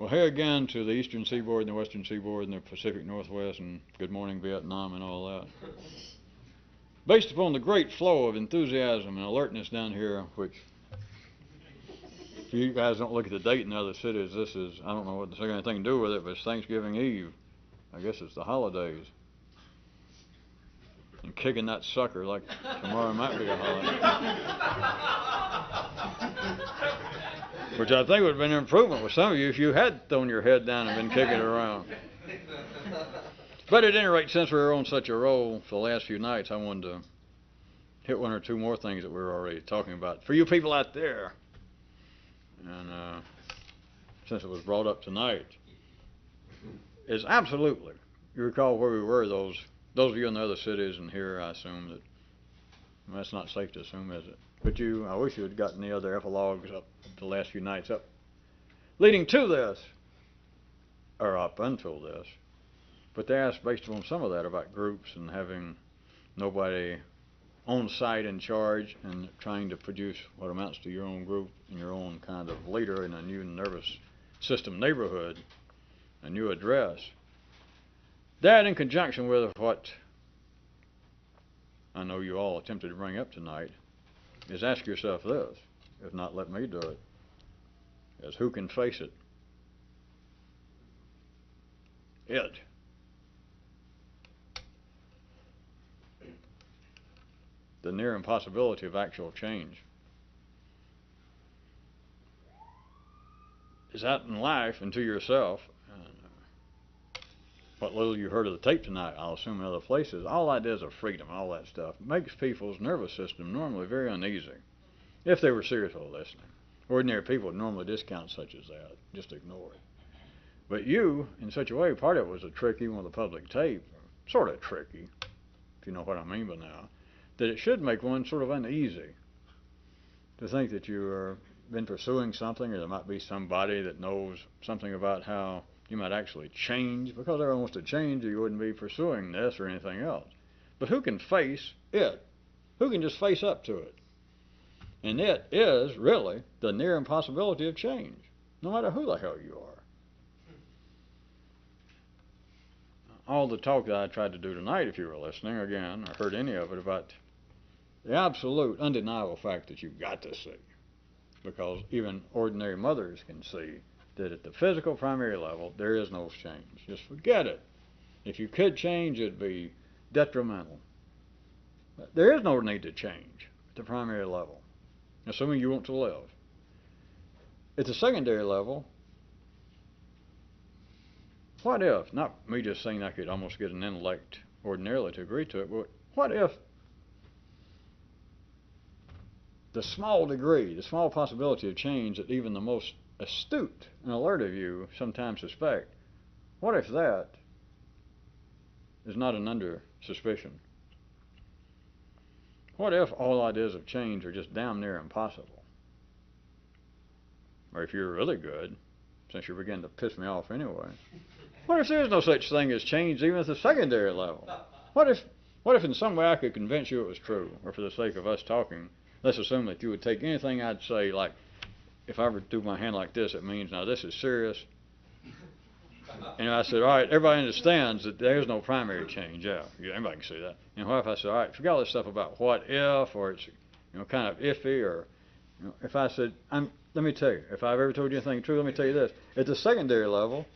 Well, hey again to the Eastern Seaboard and the Western Seaboard and the Pacific Northwest and good morning Vietnam and all that. Based upon the great flow of enthusiasm and alertness down here, which if you guys don't look at the date in the other cities, this is, I don't know what this has anything to do with it, but it's Thanksgiving Eve. I guess it's the holidays. And kicking that sucker like tomorrow might be a holiday. Which I think would have been an improvement with some of you if you had thrown your head down and been kicking it around. But at any rate, since we were on such a roll for the last few nights, I wanted to hit one or two more things that we were already talking about. For you people out there, and since it was brought up tonight, is absolutely, you recall where we were, those of you in the other cities and here, I assume that, well, that's not safe to assume, is it? But I wish you had gotten the other epilogues up the last few nights up, leading to this, or up until this. But they asked, based on some of that, about groups and having nobody on site in charge and trying to produce what amounts to your own group and your own kind of leader in a new nervous system neighborhood, a new address. That in conjunction with what I know you all attempted to bring up tonight, is ask yourself this, if not let me do it, is who can face it? It. The near impossibility of actual change. Is that in life and to yourself, what little you heard of the tape tonight, I'll assume in other places, all ideas of freedom, all that stuff, makes people's nervous system normally very uneasy, if they were seriously listening. Ordinary people would normally discount such as that, just ignore it. But you, in such a way, part of it was a trick even with a public tape, sort of tricky, if you know what I mean by now, that it should make one sort of uneasy to think that you have been pursuing something, or there might be somebody that knows something about how you might actually change, because everyone wants to change or you wouldn't be pursuing this or anything else. But who can face it? Who can just face up to it? And it is really the near impossibility of change, no matter who the hell you are. All the talk that I tried to do tonight, if you were listening, again, or heard any of it, about the absolute, undeniable fact that you've got to see, because even ordinary mothers can see that at the physical primary level, there is no change. Just forget it. If you could change, it'd be detrimental. There is no need to change at the primary level, assuming you want to live. At the secondary level, what if, not me just saying I could almost get an intellect ordinarily to agree to it, but what if the small degree, the small possibility of change that even the most astute and alert of you sometimes suspect, what if that is not an under suspicion? What if all ideas of change are just damn near impossible? Or if you're really good, since you're beginning to piss me off anyway, what if there is no such thing as change even at the secondary level? What if in some way I could convince you it was true, or for the sake of us talking, let's assume that you would take anything I'd say, like, if I ever do my hand like this, it means, now this is serious. And I said, all right, everybody understands that there's no primary change. Yeah, anybody can see that. And what if I said, all right, forget all this stuff about what if, or it's, kind of iffy, or, if I said, let me tell you, if I've ever told you anything true, let me tell you this. At the secondary level,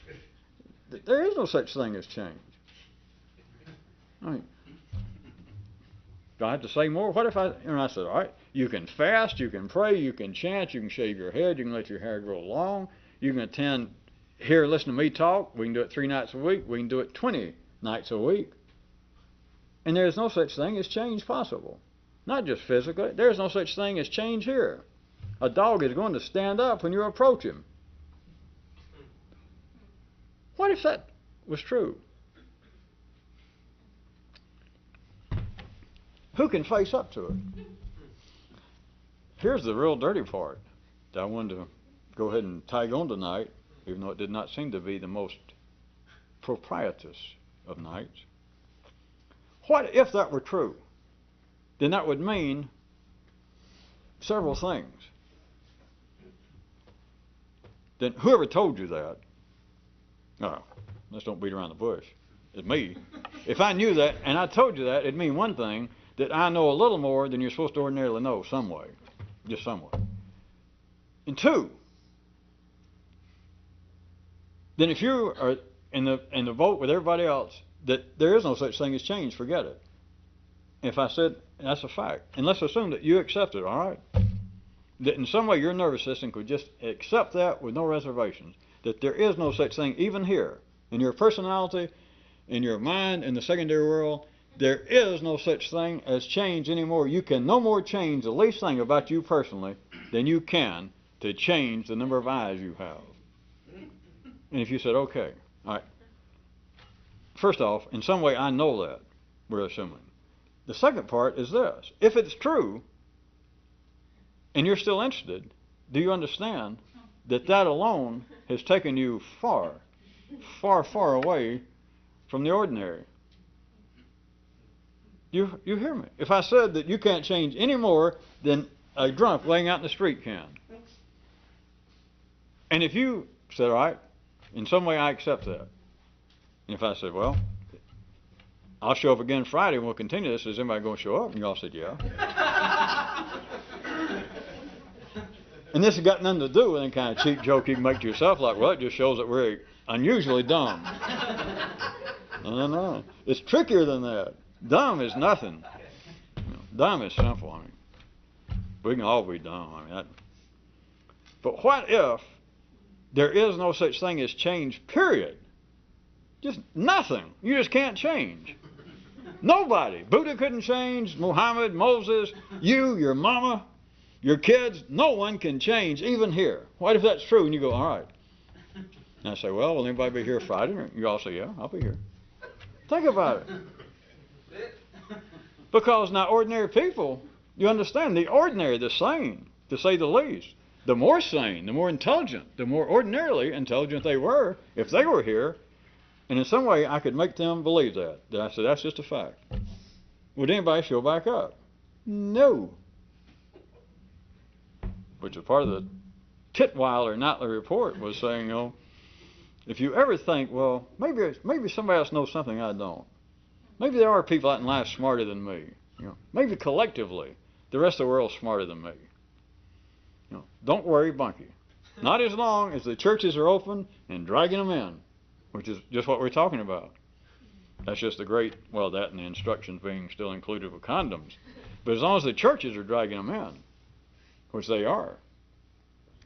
there is no such thing as change. I mean, do I have to say more? What if I said, all right, you can fast, you can pray, you can chant, you can shave your head, you can let your hair grow long, you can attend here, listen to me talk, we can do it 3 nights a week, we can do it 20 nights a week. And there is no such thing as change possible. Not just physically, there is no such thing as change here. A dog is going to stand up when you approach him. What if that was true? Who can face up to it? Here's the real dirty part that I wanted to go ahead and tag on tonight, even though it did not seem to be the most propitious of nights. What if that were true? Then that would mean several things. Then whoever told you that Oh, let's don't beat around the bush. It's me. If I knew that, and I told you that, it'd mean one thing, that I know a little more than you're supposed to ordinarily know some way. Just some way. And two, then if you are in the vote with everybody else that there is no such thing as change, forget it. If I said that's a fact, and let's assume that you accept it, all right? That in some way your nervous system could just accept that with no reservations, that there is no such thing even here in your personality, in your mind, in the secondary world. There is no such thing as change anymore. You can no more change the least thing about you personally than you can to change the number of eyes you have. And if you said, okay, all right, first off, in some way I know that, we're assuming. The second part is this. If it's true, and you're still interested, do you understand that that alone has taken you far, far, far away from the ordinary? You hear me? If I said that you can't change any more than a drunk laying out in the street can, and if you said, all right, in some way I accept that, and if I said, well, I'll show up again Friday and we'll continue this, is anybody going to show up? And you all said, yeah. And this has got nothing to do with any kind of cheap joke you can make to yourself, like, well, it just shows that we're unusually dumb. No. It's trickier than that. Dumb is nothing. Dumb is simple. I mean, we can all be dumb. I mean, but what if there is no such thing as change, period? Just nothing. You just can't change. Nobody. Buddha couldn't change. Muhammad, Moses, you, your mama, your kids. No one can change, even here. What if that's true? And you go, all right. And I say, well, will anybody be here Friday? And you all say, yeah, I'll be here. Think about it. Because now ordinary people, you understand, the ordinary, the sane, to say the least, the more sane, the more intelligent, the more ordinarily intelligent they were, if they were here, and in some way I could make them believe that. That I said, that's just a fact. Would anybody show back up? No. Which is part of the Titweiler nightly report was saying, you know, if you ever think, well, maybe somebody else knows something I don't. Maybe there are people out in life smarter than me. You know, maybe collectively, the rest of the world's smarter than me. You know, don't worry, bunkie. Not as long as the churches are open and dragging them in, which is just what we're talking about. That's just the great, well, that and the instructions being still included with condoms. But as long as the churches are dragging them in, which they are,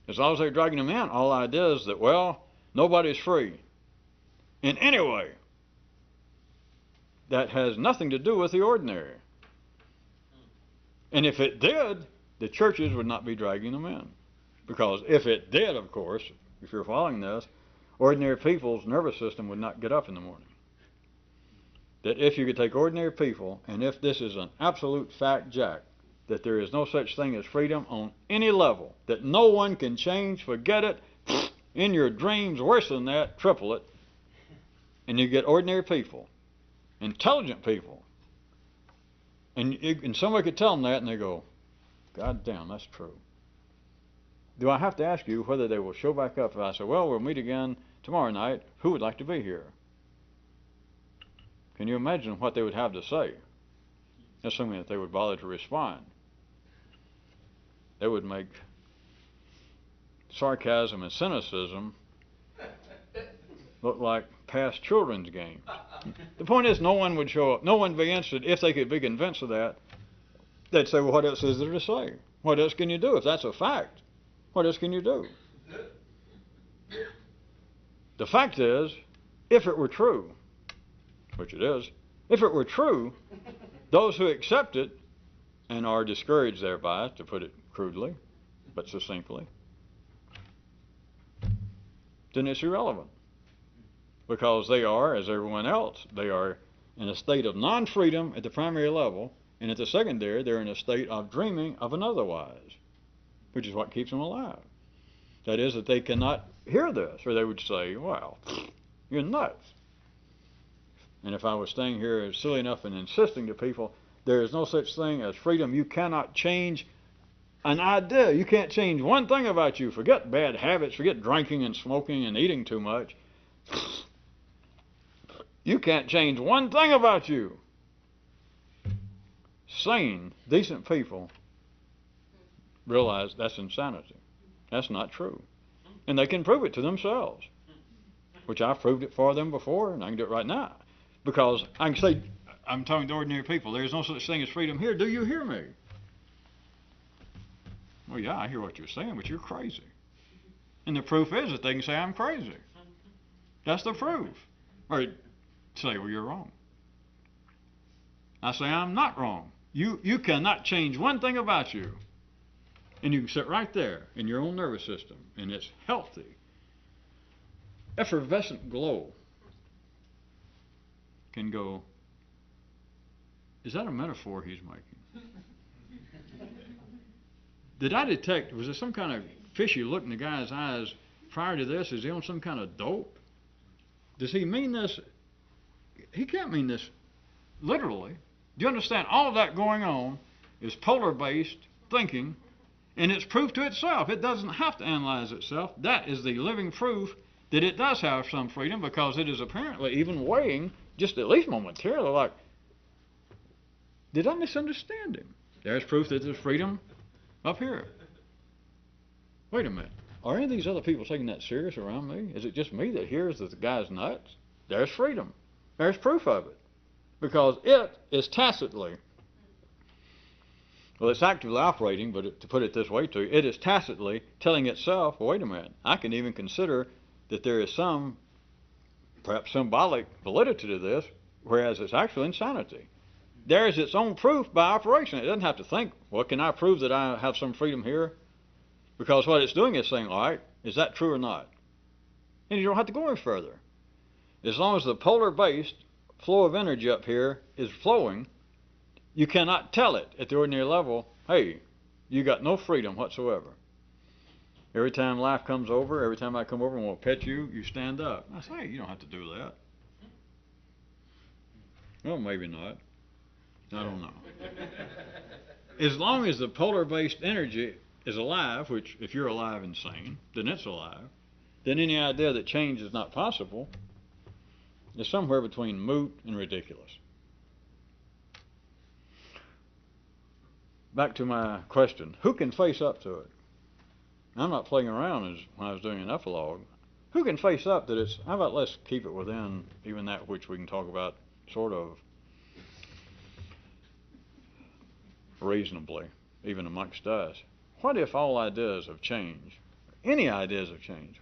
as long as they're dragging them in, all idea is that, well, nobody's free. In any way, that has nothing to do with the ordinary. And if it did, the churches would not be dragging them in. Because if it did, of course, if you're following this, ordinary people's nervous system would not get up in the morning. That if you could take ordinary people, and if this is an absolute fact, Jack, that there is no such thing as freedom on any level, that no one can change, forget it, in your dreams, worse than that, triple it, and you get ordinary people, intelligent people, and somebody could tell them that, and they go, God damn, that's true. Do I have to ask you whether they will show back up? If I say, well, we'll meet again tomorrow night, who would like to be here? Can you imagine what they would have to say? Assuming that they would bother to respond. They would make sarcasm and cynicism look like past children's games. The point is, no one would show up. No one would be interested. If they could be convinced of that, they'd say, well, what else is there to say? What else can you do? If that's a fact, what else can you do? The fact is, if it were true, which it is, if it were true, those who accept it and are discouraged thereby, to put it crudely but succinctly, then it's irrelevant. Because they are, as everyone else, they are in a state of non-freedom at the primary level, and at the secondary, they're in a state of dreaming of an otherwise, which is what keeps them alive. That is, that they cannot hear this, or they would say, well, you're nuts. And if I was staying here silly enough and insisting to people, there is no such thing as freedom. You cannot change an idea. You can't change one thing about you. Forget bad habits. Forget drinking and smoking and eating too much. You can't change one thing about you. Sane, decent people realize that's insanity. That's not true. And they can prove it to themselves, which I've proved it for them before, and I can do it right now. Because I can say, I'm talking to ordinary people, there's no such thing as freedom here. Do you hear me? Well, yeah, I hear what you're saying, but you're crazy. And the proof is that they can say I'm crazy. That's the proof. Or say, well, you're wrong. I say I'm not wrong. You cannot change one thing about you. And you can sit right there in your own nervous system, and it's healthy, effervescent glow can go, is that a metaphor he's making? Did I detect, was there some kind of fishy look in the guy's eyes prior to this? Is he on some kind of dope? Does he mean this? He can't mean this literally. Do you understand? All of that going on is polar-based thinking, and it's proof to itself. It doesn't have to analyze itself. That is the living proof that it does have some freedom, because it is apparently even weighing, just at least momentarily, like, did I misunderstand him? There's proof that there's freedom up here. Wait a minute. Are any of these other people taking that serious around me? Is it just me that hears that the guy's nuts? There's freedom. There's proof of it. Because it is tacitly, well, it's actively operating, but to put it this way to you, it is tacitly telling itself, well, wait a minute, I can even consider that there is some, perhaps symbolic validity to this, whereas it's actually insanity. There is its own proof by operation. It doesn't have to think, well, can I prove that I have some freedom here? Because what it's doing is saying, all right, is that true or not? And you don't have to go any further. As long as the polar-based flow of energy up here is flowing, you cannot tell it at the ordinary level, hey, you got no freedom whatsoever. Every time life comes over, every time I come over and want to pet you, you stand up. I say, hey, you don't have to do that. Well, maybe not. I don't know. As long as the polar-based energy is alive, which if you're alive and sane, then it's alive, then any idea that change is not possible is somewhere between moot and ridiculous. Back to my question, who can face up to it? I'm not playing around as when I was doing an epilogue. Who can face up that it's, how about let's keep it within even that which we can talk about sort of reasonably, even amongst us. What if all ideas of change, any ideas of change,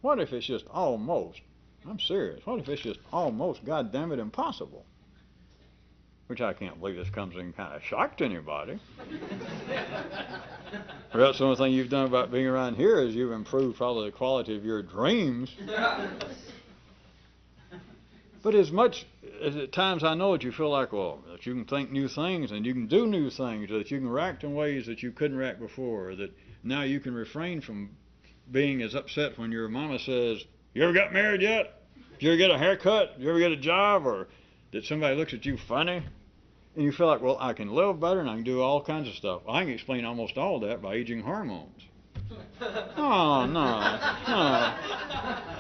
what if it's just almost, I'm serious, what if it's just almost, God damn it, impossible? Which I can't believe this comes in kind of shock to anybody. Perhaps the only thing you've done about being around here is you've improved probably the quality of your dreams. But as much as at times I know that you feel like, well, that you can think new things and you can do new things, or that you can react in ways that you couldn't react before, or that now you can refrain from being as upset when your mama says, you ever got married yet? Did you ever get a haircut? Did you ever get a job? Or that somebody looks at you funny? And you feel like, well, I can live better and I can do all kinds of stuff. I can explain almost all that by aging hormones. Oh,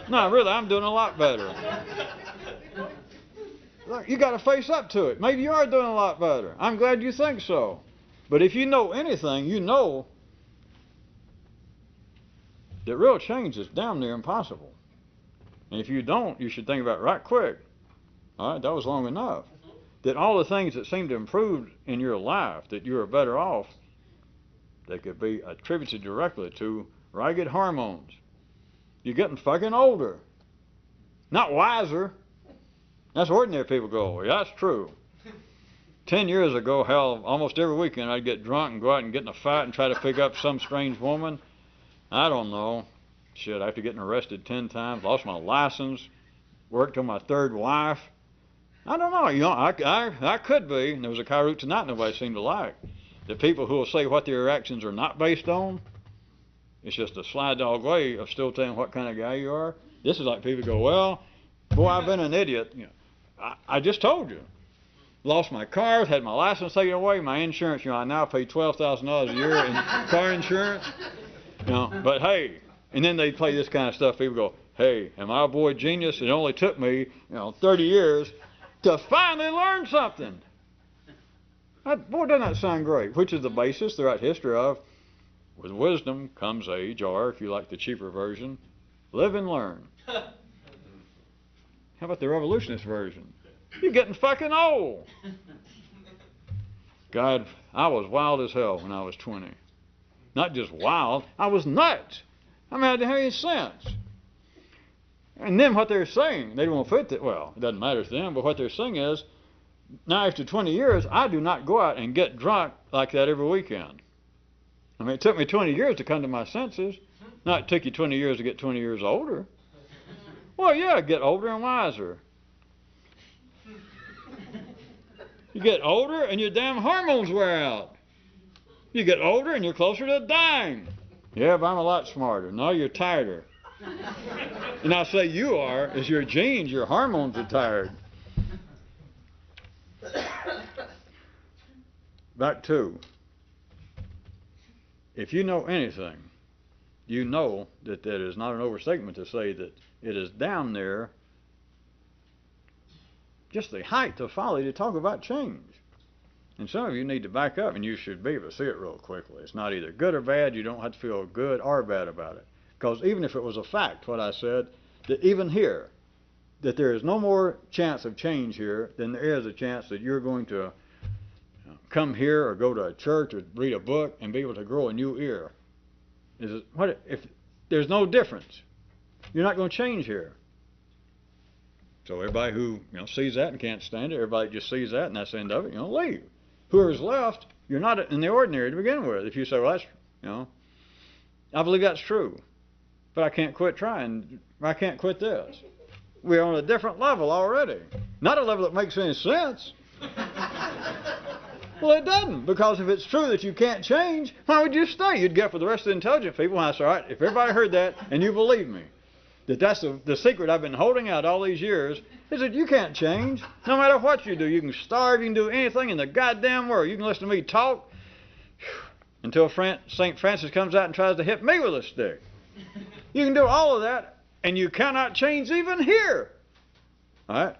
no, really, I'm doing a lot better. Look, you got to face up to it. Maybe you are doing a lot better. I'm glad you think so. But if you know anything, you know that real change is damn near impossible. And if you don't, you should think about it right quick. All right, that was long enough. That all the things that seem to improve in your life, that you are better off, they could be attributed directly to ragged hormones. You're getting fucking older, not wiser. That's ordinary people go, well, yeah, that's true. 10 years ago, hell, almost every weekend I'd get drunk and go out and get in a fight and try to pick up some strange woman. I don't know. Shit, after getting arrested 10 times, lost my license, worked on my third wife. I don't know. You know, I could be. And there was a guy route tonight nobody seemed to like. The people who will say what their actions are not based on, it's just a sly dog way of still telling what kind of guy you are. This is like people go, well, boy, I've been an idiot. You know, I just told you. Lost my car, had my license taken away, my insurance. You know, I now pay $12,000 a year in car insurance. You know, but hey, And then they play this kind of stuff. People go, hey, am I a boy genius? It only took me, 30 years to finally learn something. Boy, doesn't that sound great? Which is the basis throughout history of, with wisdom comes age, or if you like the cheaper version, live and learn. How about the revolutionist version? You're getting fucking old. God, I was wild as hell when I was 20. Not just wild, I was nuts. I mean, I didn't have any sense. And then what they're saying, they don't fit that. Well, it doesn't matter to them, but what they're saying is, now after 20 years, I do not go out and get drunk like that every weekend. I mean, it took me 20 years to come to my senses. Now it took you 20 years to get 20 years older. Well, yeah, get older and wiser. You get older and your damn hormones wear out. You get older and you're closer to dying. Yeah, but I'm a lot smarter. No, you're tireder. And I'll say you are, is your genes, your hormones are tired. Back to, if you know anything, you know that that is not an overstatement to say that it is down there just the height of folly to talk about change. And some of you need to back up, and you should be able to see it real quickly. It's not either good or bad. You don't have to feel good or bad about it. Because even if it was a fact, what I said, that even here, that there is no more chance of change here than there is a chance that you're going to come here or go to a church or read a book and be able to grow a new ear. What if there's no difference? You're not going to change here. So everybody who sees that and can't stand it, everybody just sees that and that's the end of it, leave. Whoever's left, you're not in the ordinary to begin with. If you say, well, that's, I believe that's true, but I can't quit trying. I can't quit this. We're on a different level already. Not a level that makes any sense. Well, it doesn't, because if it's true that you can't change, why would you stay? You'd get for the rest of the intelligent people, and I say, all right, if everybody heard that and you believe me, that's the secret I've been holding out all these years, is that you can't change. No matter what you do, you can starve, you can do anything in the goddamn world. You can listen to me talk until St. Francis comes out and tries to hit me with a stick. You can do all of that, and you cannot change even here. All right?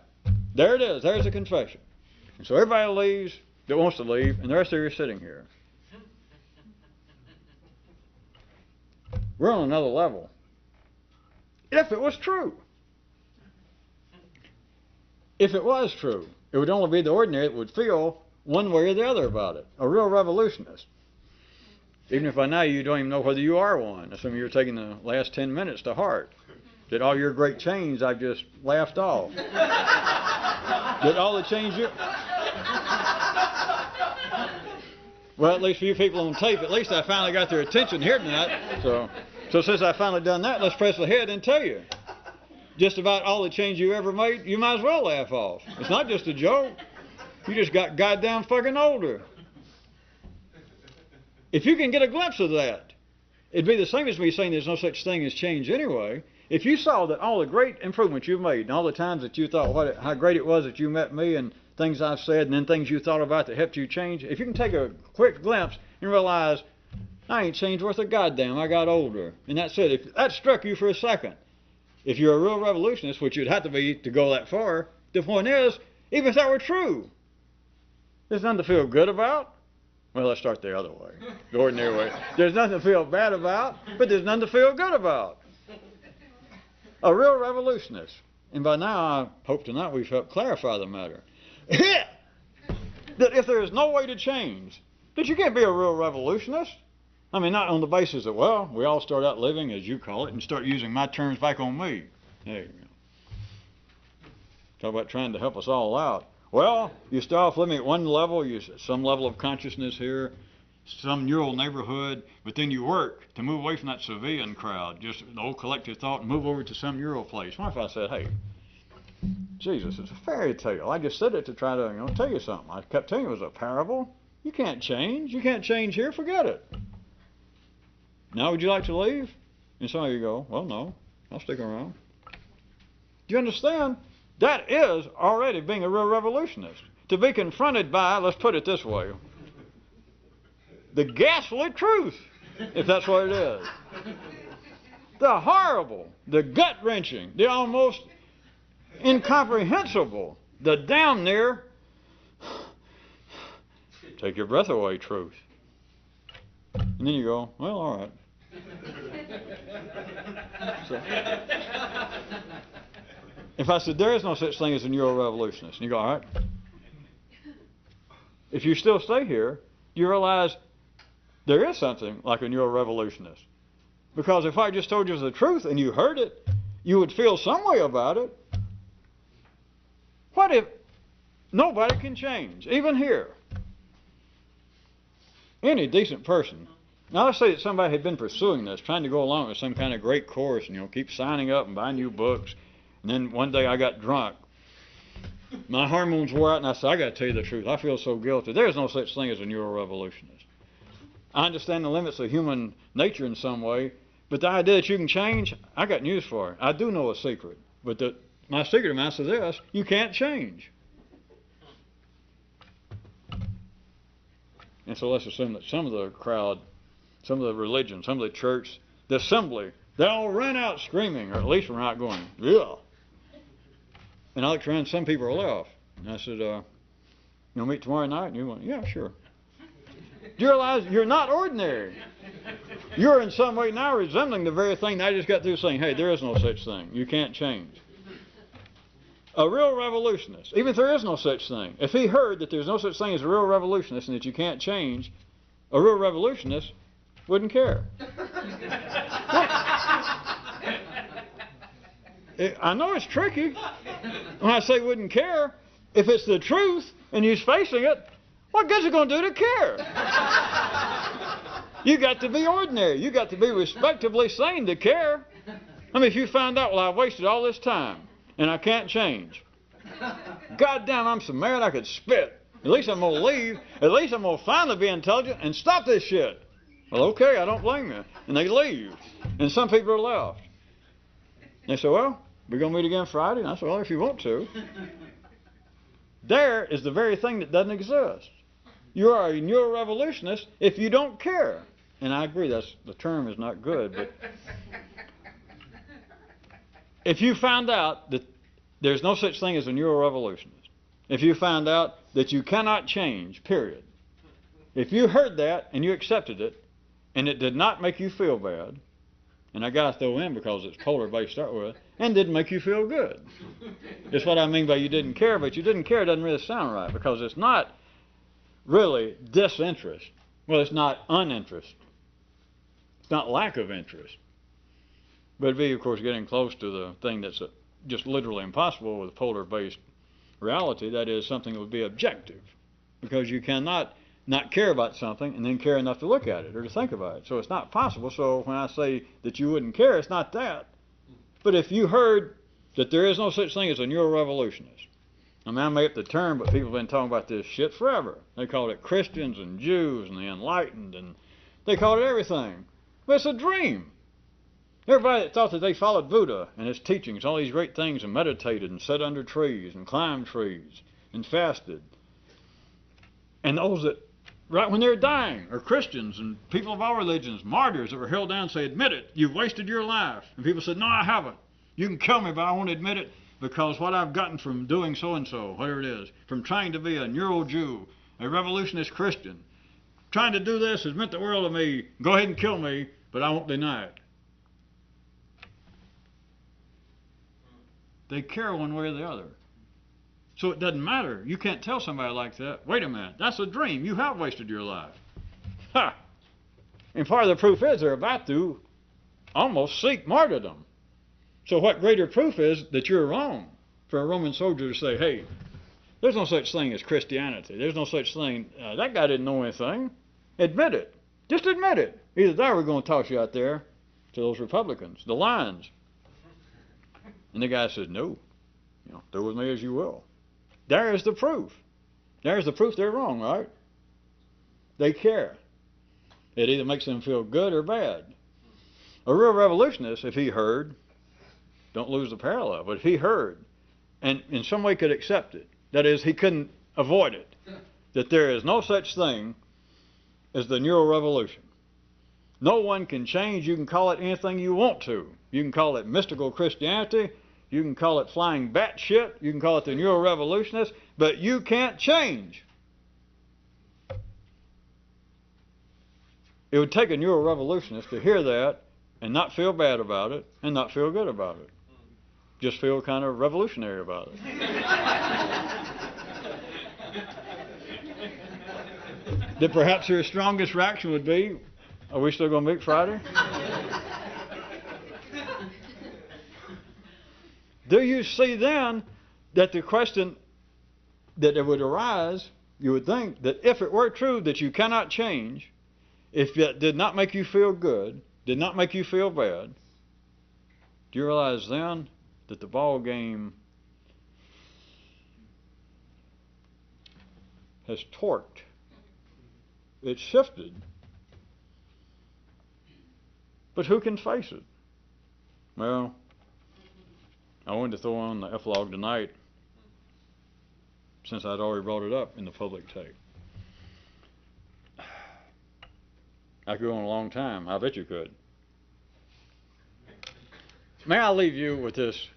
There it is. There's the confession. And so everybody leaves that wants to leave, and the rest of you are sitting here. We're on another level. If it was true. If it was true, it would only be the ordinary that would feel one way or the other about it. A real revolutionist. Even if by now you don't even know whether you are one. Assuming you're taking the last 10 minutes to heart. That all your great change I've just laughed off. That all the change you... Well, at least for you people on tape, at least I finally got their attention here tonight. So since I finally done that, let's press ahead and tell you. Just about all the change you ever made, you might as well laugh off. It's not just a joke. You just got goddamn fucking older. If you can get a glimpse of that, it'd be the same as me saying there's no such thing as change anyway. If you saw that all the great improvements you've made and all the times that you thought how great it was that you met me and things I've said and then things you thought about that helped you change, if you can take a quick glimpse and realize, I ain't changed worth a goddamn, I got older. And that's it. If that struck you for a second, if you're a real revolutionist, which you'd have to be to go that far, the point is, even if that were true, there's nothing to feel good about. Well, let's start the other way, the ordinary way. There's nothing to feel bad about, but there's nothing to feel good about. A real revolutionist. And by now, I hope tonight we've helped clarify the matter. That if there is no way to change, that you can't be a real revolutionist. I mean, not on the basis that, well, we all start out living, as you call it, and start using my terms back on me. There you go. Talk about trying to help us all out. Well, you start off living at one level, some level of consciousness here, some neural neighborhood, but then you work to move away from that civilian crowd, just the old collective thought, and move over to some neural place. What if I said, hey, Jesus, it's a fairy tale. I just said it to try to tell you something. I kept telling you it was a parable. You can't change. You can't change here. Forget it. Now, would you like to leave? And some of you go, well, no, I'll stick around. Do you understand? That is already being a real revolutionist. To be confronted by, let's put it this way, the ghastly truth, if that's what it is. the horrible, the gut-wrenching, the almost incomprehensible, the damn near take your breath away truth. And then you go, well, all right. So, if I said there is no such thing as a neuro-revolutionist, and you go, all right. If you still stay here, you realize there is something like a neuro-revolutionist. Because if I just told you the truth and you heard it, you would feel some way about it. What if nobody can change, even here? Any decent person. Now let's say that somebody had been pursuing this, trying to go along with some kind of great course, and keep signing up and buying new books. And then one day I got drunk. My hormones wore out, and I said, I got to tell you the truth. I feel so guilty. There's no such thing as a neuro-revolutionist. I understand the limits of human nature in some way, but the idea that you can change, I got news for you. I do know a secret, but my secret amounts to this: you can't change. And so let's assume that some of the crowd, some of the religion, some of the church, the assembly, they all ran out screaming, or at least ran out going, yeah. And I looked around, some people were left. And I said, you'll meet tomorrow night? And you went, yeah, sure. Do you realize you're not ordinary? You're in some way now resembling the very thing that I just got through saying, hey, there is no such thing. You can't change. A real revolutionist, even if there is no such thing, if he heard that there's no such thing as a real revolutionist and that you can't change, a real revolutionist wouldn't care. I know it's tricky. When I say wouldn't care, if it's the truth and he's facing it, what good's it going to do to care? You got to be ordinary. You got to be respectably sane to care. I mean, if you found out, well, I wasted all this time and I can't change. God damn, I'm so mad I could spit. At least I'm going to leave. At least I'm going to finally be intelligent and stop this shit. Well, okay, I don't blame you. And they leave. And some people are left. They say, well, we're going to meet again Friday. And I said, well, if you want to. There is the very thing that doesn't exist. You are a neuro-revolutionist if you don't care. And I agree, the term is not good, but if you found out that there's no such thing as a neuro-revolutionist, if you found out that you cannot change, period, if you heard that and you accepted it, and it did not make you feel bad, and I got to throw in because it's polar-based to start with, and didn't make you feel good. That's what I mean by you didn't care, but you didn't care doesn't really sound right, because it's not really disinterest. Well, it's not uninterest. It's not lack of interest. But it'd be, of course, getting close to the thing that's just literally impossible with polar-based reality. That is, something that would be objective. Because you cannot not care about something and then care enough to look at it or to think about it. So it's not possible. So when I say that you wouldn't care, it's not that. But if you heard that there is no such thing as a neuro-revolutionist, I mean, I made up the term, but people have been talking about this shit forever. They called it Christians and Jews and the Enlightened, and they called it everything. But it's a dream. Everybody that thought that they followed Buddha and his teachings, all these great things, and meditated and sat under trees and climbed trees and fasted, and those that, right when they're dying, are Christians and people of all religions, martyrs that were held down and say, admit it, you've wasted your life. And people said, no, I haven't. You can kill me, but I won't admit it. Because what I've gotten from doing so-and-so, whatever it is, from trying to be a Neuro-Jew, a revolutionist Christian, trying to do this has meant the world to me. Go ahead and kill me, but I won't deny it. They care one way or the other. So it doesn't matter. You can't tell somebody like that, wait a minute, that's a dream. You have wasted your life. Ha! And part of the proof is they're about to almost seek martyrdom. So what greater proof is that you're wrong for a Roman soldier to say, hey, there's no such thing as Christianity. There's no such thing. That guy didn't know anything. Admit it. Just admit it. Either that or we're going to toss you out there to those Republicans, the lions. And the guy says, no. Do with me as you will. There's the proof. There's the proof they're wrong, right? They care. It either makes them feel good or bad. A real revolutionist, if he heard, don't lose the parallel, but if he heard and in some way could accept it, that is, he couldn't avoid it, that there is no such thing as the neural revolution. No one can change. You can call it anything you want to. You can call it mystical Christianity. You can call it flying batshit. You can call it the Neuro Revolutionists. But you can't change. It would take a Neuro Revolutionist to hear that and not feel bad about it and not feel good about it. Just feel kind of revolutionary about it. That perhaps their strongest reaction would be, are we still going to meet Friday? Do you see then that the question that it would arise, you would think that if it were true that you cannot change, if it did not make you feel good, did not make you feel bad, do you realize then that the ball game has torqued? It's shifted. But who can face it? Well, I wanted to throw on the epilogue tonight since I'd already brought it up in the public tape. I could go on a long time. I bet you could. May I leave you with this?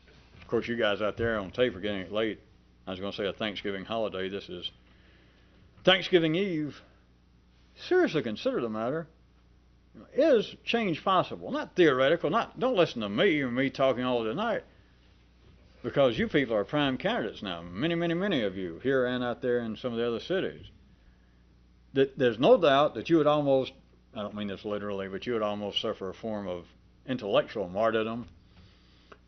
Of course, you guys out there on tape are getting it late. I was going to say a Thanksgiving holiday. This is Thanksgiving Eve. Seriously consider the matter. Is change possible? Not theoretical. Don't listen to me or me talking all of the night. Because you people are prime candidates now. Many, many, many of you here and out there in some of the other cities. There's no doubt that you would almost, I don't mean this literally, but you would almost suffer a form of intellectual martyrdom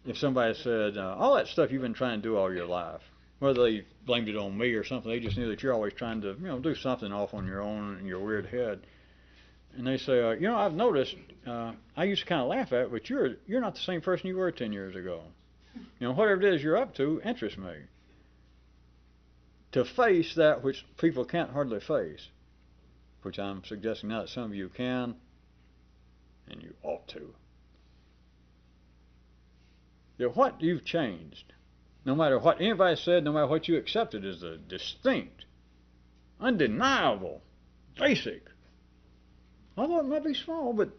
if somebody said, all that stuff you've been trying to do all your life, whether they blamed it on me or something, they just knew that you're always trying to, do something off on your own in your weird head. And they say, I've noticed, I used to kind of laugh at it, but you're not the same person you were 10 years ago. Whatever it is you're up to interests me. To face that which people can't hardly face, which I'm suggesting now that some of you can, and you ought to. What you've changed, no matter what anybody said, no matter what you accepted, is a distinct, undeniable, basic, although it might be small, but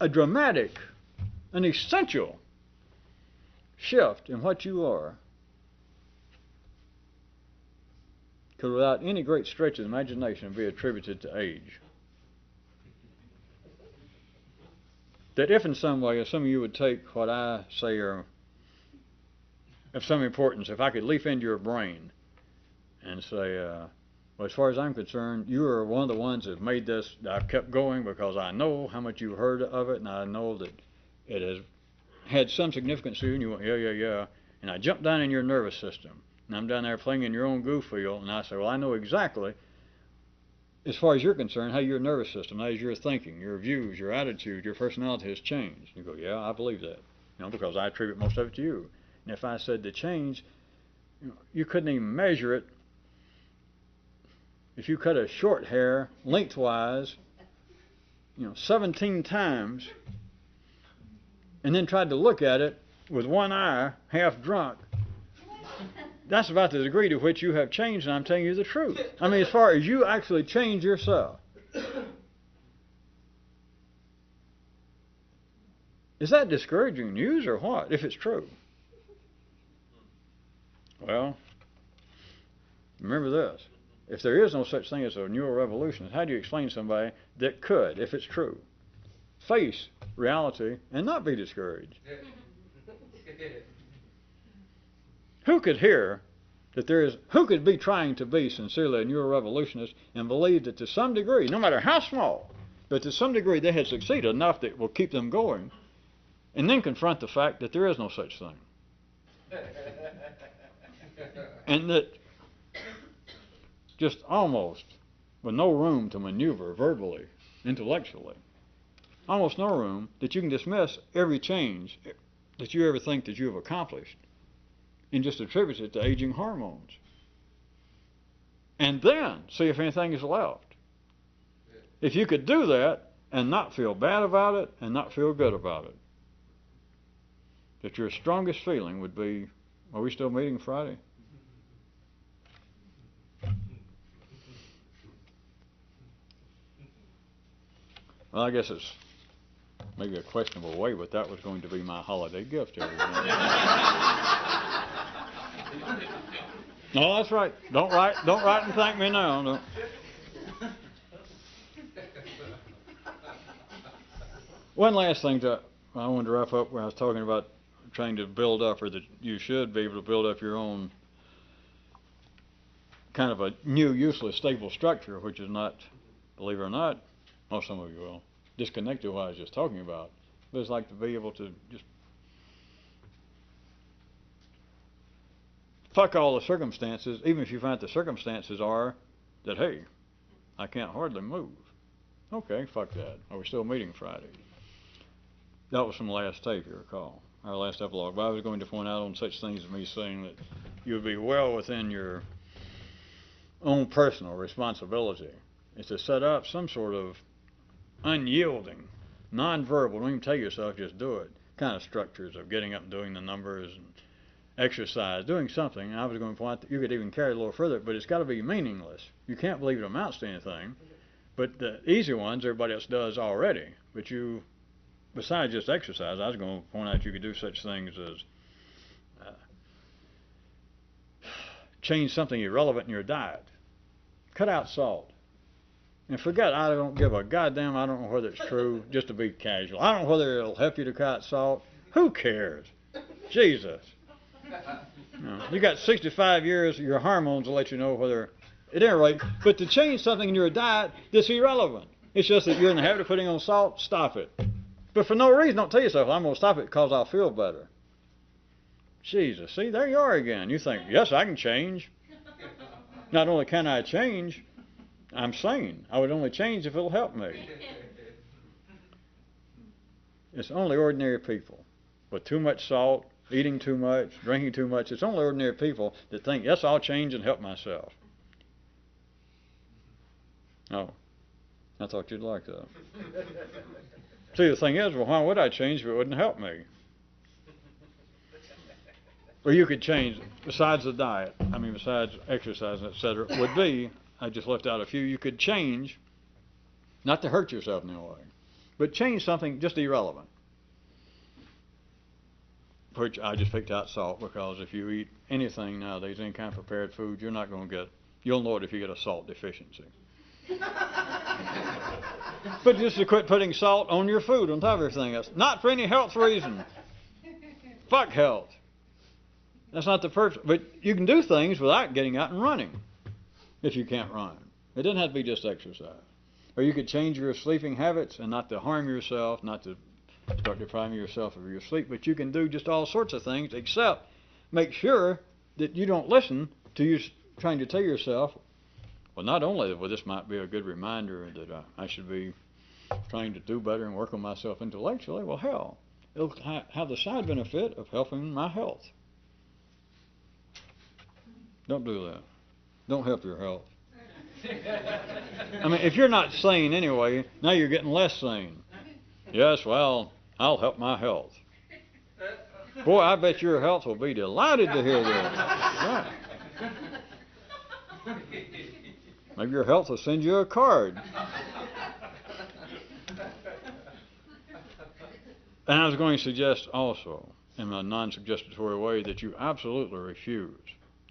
a dramatic, an essential shift in what you are. Could without any great stretch of the imagination be attributed to age. That if in some way, if some of you would take what I say are of some importance, if I could leap into your brain and say, well, as far as I'm concerned, you are one of the ones that have made this, that I've kept going because I know how much you've heard of it, and I know that it has had some significance to you, and you went, yeah, and I jumped down in your nervous system, and I'm down there playing in your own goof field, and I say, well, I know exactly, as far as you're concerned, how your nervous system, how your thinking, your views, your attitude, your personality has changed. You go, yeah, I believe that, because I attribute most of it to you. And if I said to change, you couldn't even measure it. If you cut a short hair lengthwise, 17 times, and then tried to look at it with one eye, half drunk, that's about the degree to which you have changed, and I'm telling you the truth. I mean, as far as you actually change yourself. Is that discouraging news or what, if it's true? Well, remember this. If there is no such thing as a neuro revolution, how do you explain to somebody that could, if it's true, face reality and not be discouraged? Who could hear that who could be trying to be sincerely a neuro revolutionist and believe that to some degree, no matter how small, but to some degree they had succeeded enough that will keep them going, and then confront the fact that there is no such thing? And that just almost with no room to maneuver verbally, intellectually, almost no room, that you can dismiss every change that you ever think that you have accomplished and just attribute it to aging hormones. And then see if anything is left. If you could do that and not feel bad about it and not feel good about it, that your strongest feeling would be, are we still meeting Friday? Well, I guess it's maybe a questionable way, but that was going to be my holiday gift to everyone. No, that's right. Don't write and thank me now. No. One last thing that I wanted to wrap up when I was talking about trying to build up, or that you should be able to build up your own kind of a new, useless, stable structure, which is not, believe it or not, well, some of you will, disconnected what I was just talking about. But it's like to be able to just fuck all the circumstances, even if you find the circumstances are that, hey, I can't hardly move. Okay, fuck that. Are we still meeting Friday? That was from the last tape, you recall, our last epilogue. But I was going to point out on such things as me saying that you would be well within your own personal responsibility is to set up some sort of unyielding, non-verbal, don't even tell yourself, just do it, kind of structures of getting up and doing the numbers and exercise, doing something. And I was going to point out that you could even carry it a little further, but it's got to be meaningless. You can't believe it amounts to anything. But the easy ones, everybody else does already. But you, besides just exercise, I was going to point out you could do such things as change something irrelevant in your diet. Cut out salt. And forget, I don't give a goddamn, I don't know whether it's true, just to be casual. I don't know whether it'll help you to cut out salt. Who cares? Jesus. You got 65 years, your hormones will let you know whether, at any rate, but to change something in your diet that's irrelevant. It's just that you're in the habit of putting on salt, stop it. But for no reason, don't tell yourself, I'm going to stop it because I'll feel better. Jesus, see, there you are again. You think, yes, I can change. Not only can I change, I'm sane. I would only change if it'll help me. It's only ordinary people with too much salt, eating too much, drinking too much. It's only ordinary people that think, yes, I'll change and help myself. Oh, I thought you'd like that. See, the thing is, well, why would I change if it wouldn't help me? Or you could change, besides the diet, besides exercise, etc., would be, I just left out a few, you could change, not to hurt yourself in any way, but change something just irrelevant. Which I just picked out salt, because if you eat anything nowadays, any kind of prepared food, you're not going to get, you'll know it if you get a salt deficiency. But just to quit putting salt on your food on top of everything else, not for any health reason. Fuck health. That's not the purpose. But you can do things without getting out and running, if you can't run. It doesn't have to be just exercise. Or you could change your sleeping habits and not to harm yourself, not to start depriving yourself of your sleep, but you can do just all sorts of things except make sure that you don't listen to you trying to tell yourself, well, not only that this might be a good reminder that I should be trying to do better and work on myself intellectually, well, hell, it'll have the side benefit of helping my health. Don't do that. Don't help your health. If you're not sane anyway, now you're getting less sane. Yes, well, I'll help my health. Boy, I bet your health will be delighted to hear this. Yeah. Maybe your health will send you a card. And I was going to suggest also, in a non-suggestatory way, that you absolutely refuse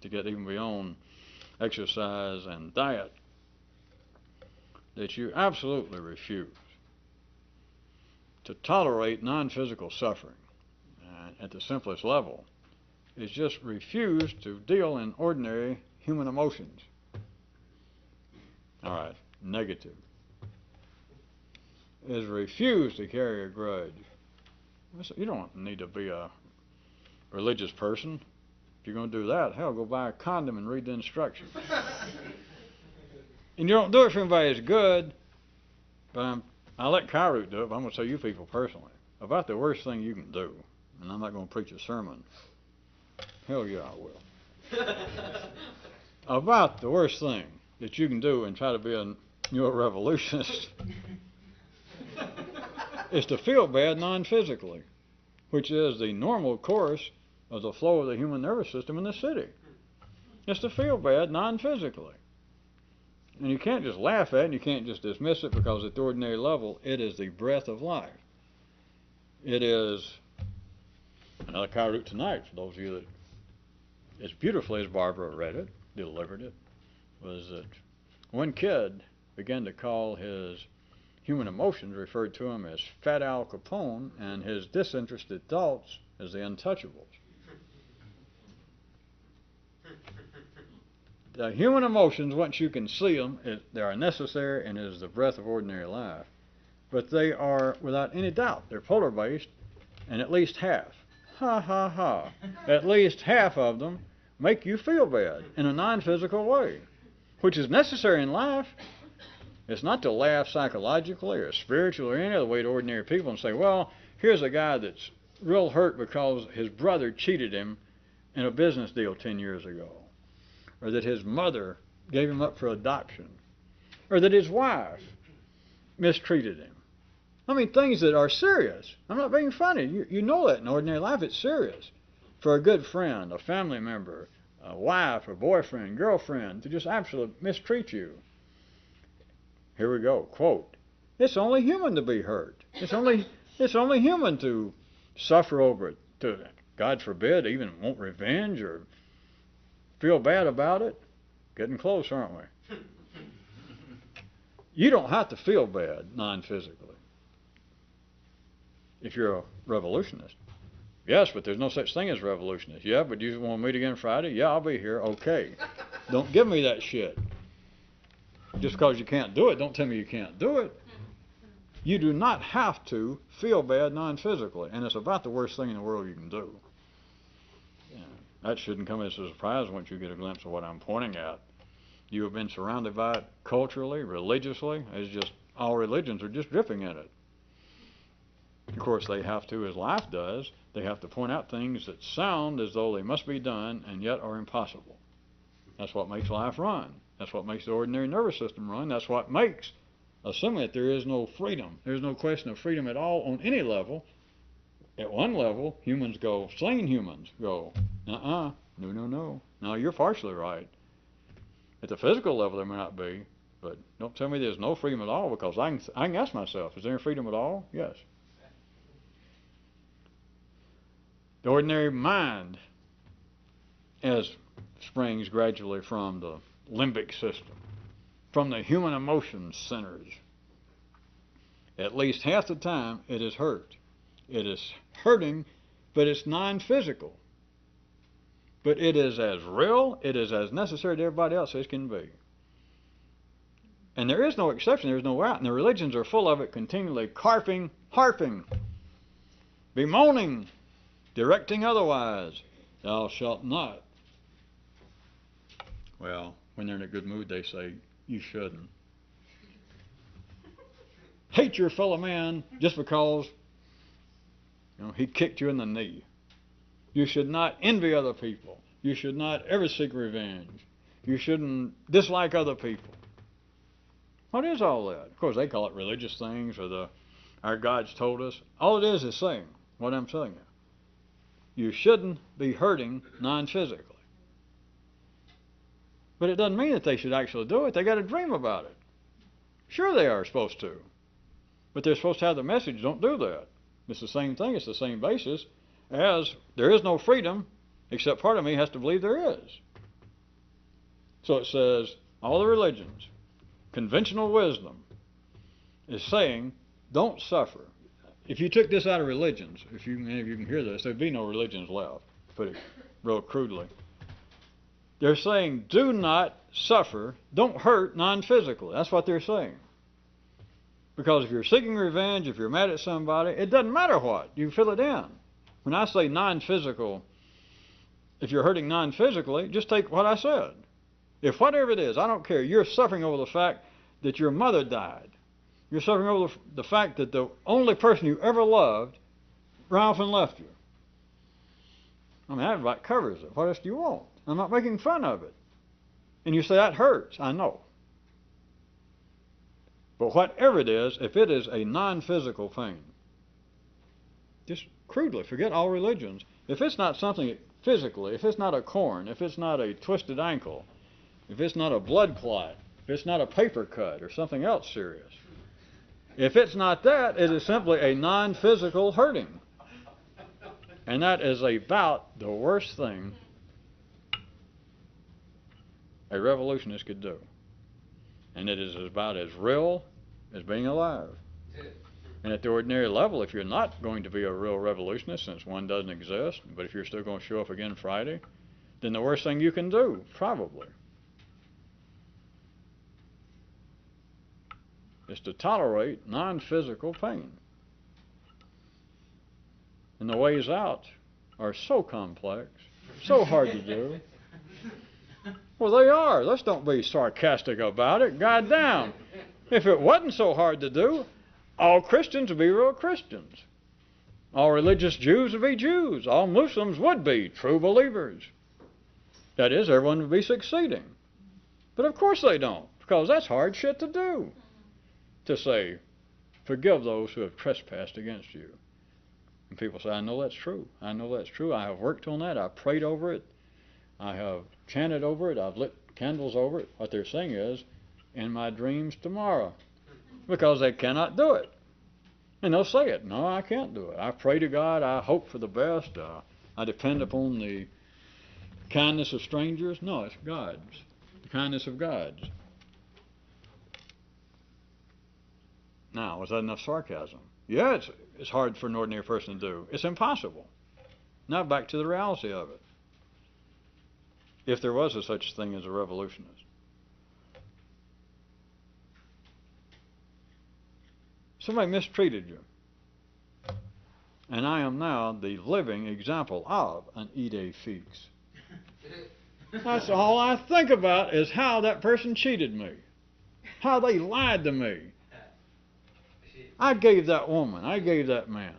to get even beyond exercise and diet, that you absolutely refuse to tolerate non-physical suffering. At the simplest level, is just refuse to deal in ordinary human emotions. All right, negative. Is refuse to carry a grudge. You don't need to be a religious person. If you're going to do that, hell, go buy a condom and read the instructions. And you don't do it for anybody that's good, but I'll let Kyrute do it, but I'm going to tell you people personally about the worst thing you can do, and I'm not going to preach a sermon. Hell yeah, I will. About the worst thing that you can do and try to be a new revolutionist is to feel bad non-physically, which is the normal course of the flow of the human nervous system in the city. It's to feel bad non-physically. And you can't just laugh at it, and you can't just dismiss it, because at the ordinary level, it is the breath of life. It is another cow root tonight, for those of you that, as beautifully as Barbara read it, delivered it, was that one kid began to call his human emotions, referred to him as Fat Al Capone, and his disinterested thoughts as the untouchables. The human emotions, once you can see them, they are necessary and is the breath of ordinary life. But they are, without any doubt, they're polar-based, and at least half, at least half of them make you feel bad in a non-physical way, which is necessary in life. It's not to laugh psychologically or spiritually or any other way to ordinary people and say, well, here's a guy that's real hurt because his brother cheated him in a business deal 10 years ago, or that his mother gave him up for adoption, or that his wife mistreated him. I mean, things that are serious. I'm not being funny. You know that in ordinary life it's serious. For a good friend, a family member, a wife, a boyfriend, girlfriend, to just absolutely mistreat you. Here we go, quote, "It's only human to be hurt. It's only human to suffer over it, to, God forbid, even want revenge or feel bad about it." Getting close, aren't we? You don't have to feel bad non-physically if you're a revolutionist. Yes, but there's no such thing as revolutionist. Yeah, but you want to meet again Friday? Yeah, I'll be here. Okay. Don't give me that shit. Just because you can't do it, don't tell me you can't do it. You do not have to feel bad non-physically, and it's about the worst thing in the world you can do. Yeah, that shouldn't come as a surprise once you get a glimpse of what I'm pointing at. You have been surrounded by it culturally, religiously. It's just all religions are just dripping in it. Of course, they have to, as life does, they have to point out things that sound as though they must be done and yet are impossible. That's what makes life run. That's what makes the ordinary nervous system run. That's what makes, assuming that there is no freedom, there's no question of freedom at all on any level. At one level, humans go, sane humans go, no. No, you're partially right. At the physical level, there may not be, but don't tell me there's no freedom at all, because I can ask myself, is there any freedom at all? Yes. The ordinary mind, as springs gradually from the limbic system, from the human emotions centers, at least half the time it is hurt. It is hurting, but it's non-physical. But it is as real, it is as necessary to everybody else as can be. And there is no exception, there is no way out. And the religions are full of it, continually harping, bemoaning, directing otherwise. Thou shalt not. Well, when they're in a good mood, they say, you shouldn't. Hate your fellow man just because he kicked you in the knee. You should not envy other people. You should not ever seek revenge. You shouldn't dislike other people. What is all that? Of course, they call it religious things, or our gods told us. All it is saying what I'm telling you. You shouldn't be hurting non-physically. But it doesn't mean that they should actually do it. They got to dream about it. Sure, they are supposed to. But they're supposed to have the message, don't do that. It's the same thing. It's the same basis as there is no freedom, except part of me has to believe there is. So it says, all the religions, conventional wisdom, is saying, don't suffer. If you took this out of religions, if you can hear this, there'd be no religions left, to put it real crudely. They're saying, do not suffer, don't hurt non-physically. That's what they're saying. Because if you're seeking revenge, if you're mad at somebody, it doesn't matter what. You fill it in. When I say non-physical, if you're hurting non-physically, just take what I said. If whatever it is, I don't care, you're suffering over the fact that your mother died. You're suffering over the fact that the only person you ever loved ran off and left you. I mean, that about covers it. What else do you want? I'm not making fun of it. And you say, that hurts. I know. But whatever it is, if it is a non-physical thing, just crudely, forget all religions. If it's not something physically, if it's not a corn, if it's not a twisted ankle, if it's not a blood clot, if it's not a paper cut or something else serious. If it's not that, it is simply a non-physical hurting. And that is about the worst thing a revolutionist could do. And it is about as real as being alive. And at the ordinary level, if you're not going to be a real revolutionist, since one doesn't exist, but if you're still going to show up again Friday, then the worst thing you can do, probably, is to tolerate non-physical pain. And the ways out are so complex, so hard to do. Well, they are. Let's don't be sarcastic about it. Goddamn. If it wasn't so hard to do, all Christians would be real Christians. All religious Jews would be Jews. All Muslims would be true believers. That is, everyone would be succeeding. But of course they don't, because that's hard shit to do. To say, forgive those who have trespassed against you. And people say, I know that's true. I know that's true. I have worked on that. I've prayed over it. I have chanted over it. I've lit candles over it. What they're saying is, in my dreams tomorrow. Because they cannot do it. And they'll say it. No, I can't do it. I pray to God. I hope for the best. I depend upon the kindness of strangers. No, it's God's. The kindness of God's. Now, was that enough sarcasm? Yeah, it's hard for an ordinary person to do. It's impossible. Now back to the reality of it. If there was a such thing as a revolutionist. Somebody mistreated you. And I am now the living example of an idée fixe. That's all I think about is how that person cheated me. How they lied to me. I gave that woman, I gave that man,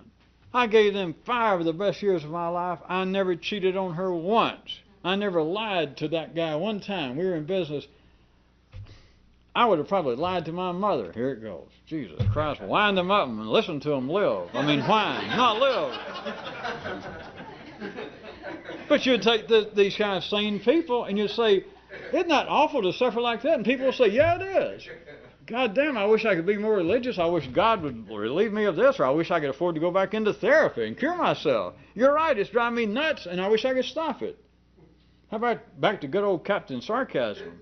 I gave them 5 of the best years of my life. I never cheated on her once. I never lied to that guy one time. We were in business. I would have probably lied to my mother. Here it goes. Jesus Christ, wind them up and listen to them live. I mean, whine, not live. But you'd take these kind of sane people and you'd say, isn't that awful to suffer like that? And people will say, yeah, it is. God damn, I wish I could be more religious. I wish God would relieve me of this, or I wish I could afford to go back into therapy and cure myself. You're right, it's driving me nuts, and I wish I could stop it. How about back to good old Captain Sarcasm?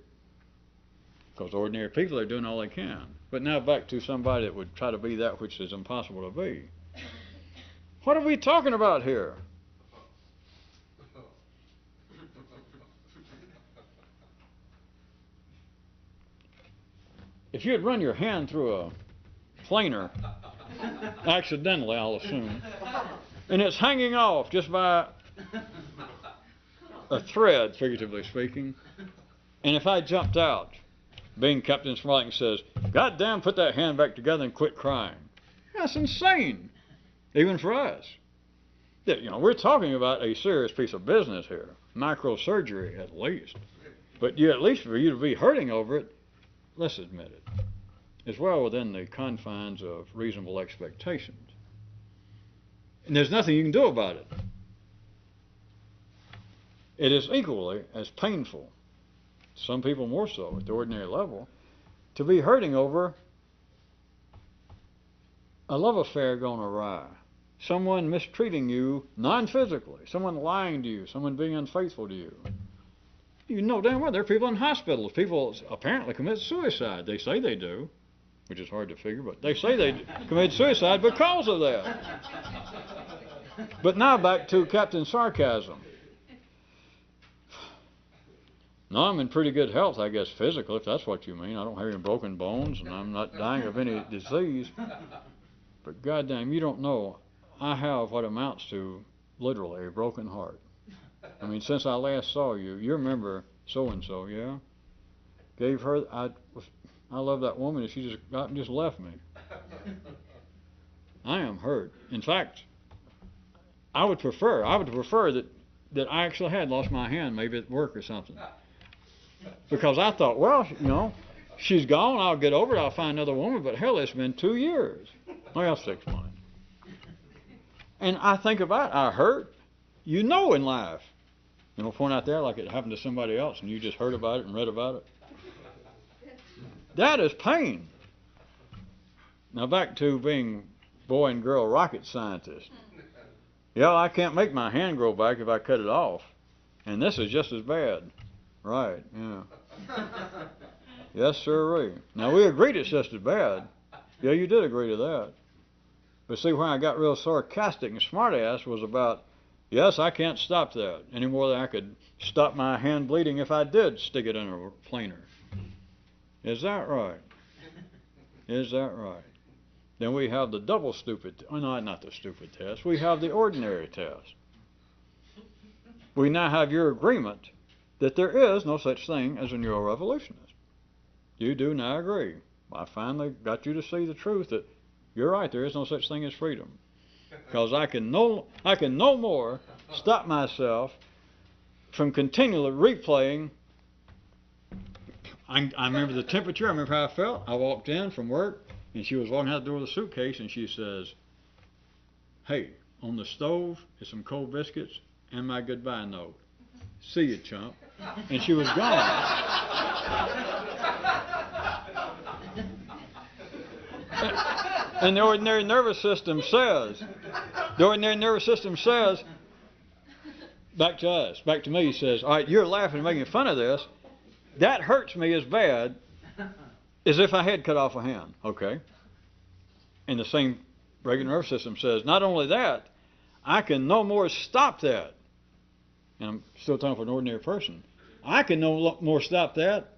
Because ordinary people are doing all they can. But now back to somebody that would try to be that which is impossible to be. What are we talking about here? If you had run your hand through a planer, accidentally I'll assume, and it's hanging off just by a thread, figuratively speaking, and if I jumped out, being Captain Smarling says, God damn, put that hand back together and quit crying. That's insane, even for us. You know, we're talking about a serious piece of business here, microsurgery at least. But at least for you to be hurting over it, let's admit it, is well within the confines of reasonable expectations. And there's nothing you can do about it. It is equally as painful, some people more so at the ordinary level, to be hurting over a love affair gone awry, someone mistreating you non-physically, someone lying to you, someone being unfaithful to you. You know damn well there are people in hospitals. People apparently commit suicide. They say they do, which is hard to figure, but they say they commit suicide because of that. But now back to Captain Sarcasm. No, I'm in pretty good health, I guess, physically, if that's what you mean. I don't have any broken bones, and I'm not dying of any disease. But goddamn, you don't know. I have what amounts to literally a broken heart. I mean, since I last saw you, you remember so-and-so, yeah? Gave her, I love that woman, and she just got and just left me. I am hurt. In fact, I would prefer that I actually had lost my hand, maybe at work or something. Because I thought, well, you know, she's gone, I'll get over it, I'll find another woman, but hell, it's been 2 years. Well, 6 months. And I think about it, I hurt. You know in life. You know, point out there like it happened to somebody else and you just heard about it and read about it. That is pain. Now back to being boy and girl rocket scientists. Yeah, I can't make my hand grow back if I cut it off. And this is just as bad. Right, yeah. Yes, sir. Now we agreed it's just as bad. Yeah, you did agree to that. But see, where I got real sarcastic and smart-ass was about, yes, I can't stop that any more than I could stop my hand bleeding if I did stick it in a planer. Is that right? Is that right? Then we have the double stupid, oh no, not the stupid test. We have the ordinary test. We now have your agreement that there is no such thing as a neurorevolutionist. You do now agree. I finally got you to see the truth that you're right, there is no such thing as freedom. Because I can no more stop myself from continually replaying. I remember the temperature, I remember how I felt. I walked in from work, and she was walking out the door with a suitcase, and she says, hey, on the stove is some cold biscuits and my goodbye note. See you, chump. And she was gone. And the ordinary nervous system says, back to us, back to me, says, all right, you're laughing and making fun of this. That hurts me as bad as if I had cut off a hand. Okay. And the same regular nervous system says, not only that, I can no more stop that. And I'm still talking for an ordinary person. I can no more stop that.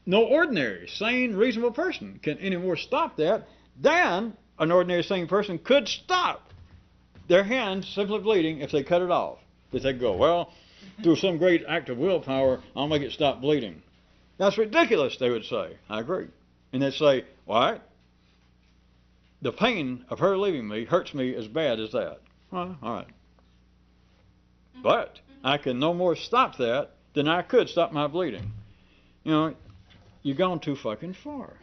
No ordinary, sane, reasonable person can any more stop that than an ordinary sane person could stop their hand simply bleeding if they cut it off. If they go, well, through some great act of willpower, I'll make it stop bleeding. That's ridiculous, they would say. I agree. And they'd say, all right, the pain of her leaving me hurts me as bad as that. Well, all right. But I can no more stop that than I could stop my bleeding. You know, you've gone too fucking far.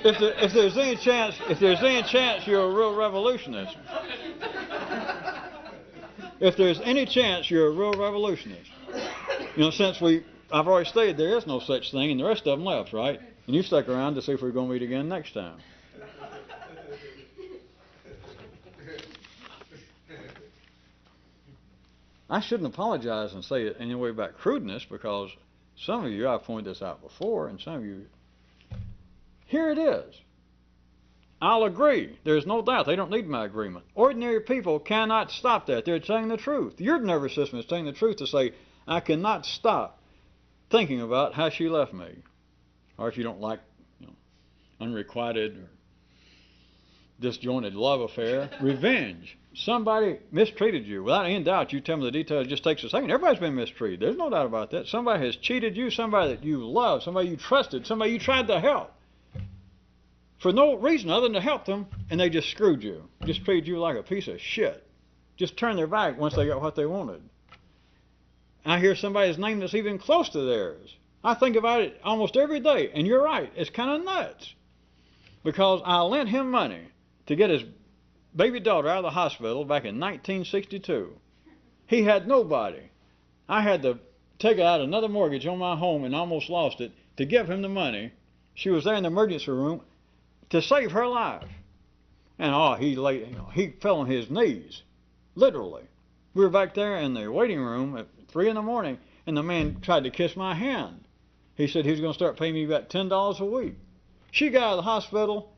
If there's any chance you're a real revolutionist. If there's any chance you're a real revolutionist. You know, since I've already stated there is no such thing, and the rest of them left, right? And you stuck around to see if we're going to meet again next time. I shouldn't apologize and say it anyway about crudeness, because some of you, I've pointed this out before, and some of you, here it is. I'll agree. There's no doubt. They don't need my agreement. Ordinary people cannot stop that. They're telling the truth. Your nervous system is telling the truth to say, I cannot stop thinking about how she left me. Or if you don't like, unrequited or disjointed love affair, revenge. Somebody mistreated you. Without any doubt, you tell me the details, it just takes a second. Everybody's been mistreated. There's no doubt about that. Somebody has cheated you, somebody that you love, somebody you trusted, somebody you tried to help. For no reason other than to help them, and they just screwed you. Just treated you like a piece of shit. Just turned their back once they got what they wanted. I hear somebody's name that's even close to theirs. I think about it almost every day, and you're right, it's kind of nuts. Because I lent him money to get his baby daughter out of the hospital back in 1962. He had nobody. I had to take out another mortgage on my home and almost lost it to give him the money. She was there in the emergency room to save her life. And he fell on his knees, literally. We were back there in the waiting room at 3 in the morning, and the man tried to kiss my hand. He said he was going to start paying me about $10 a week. She got out of the hospital.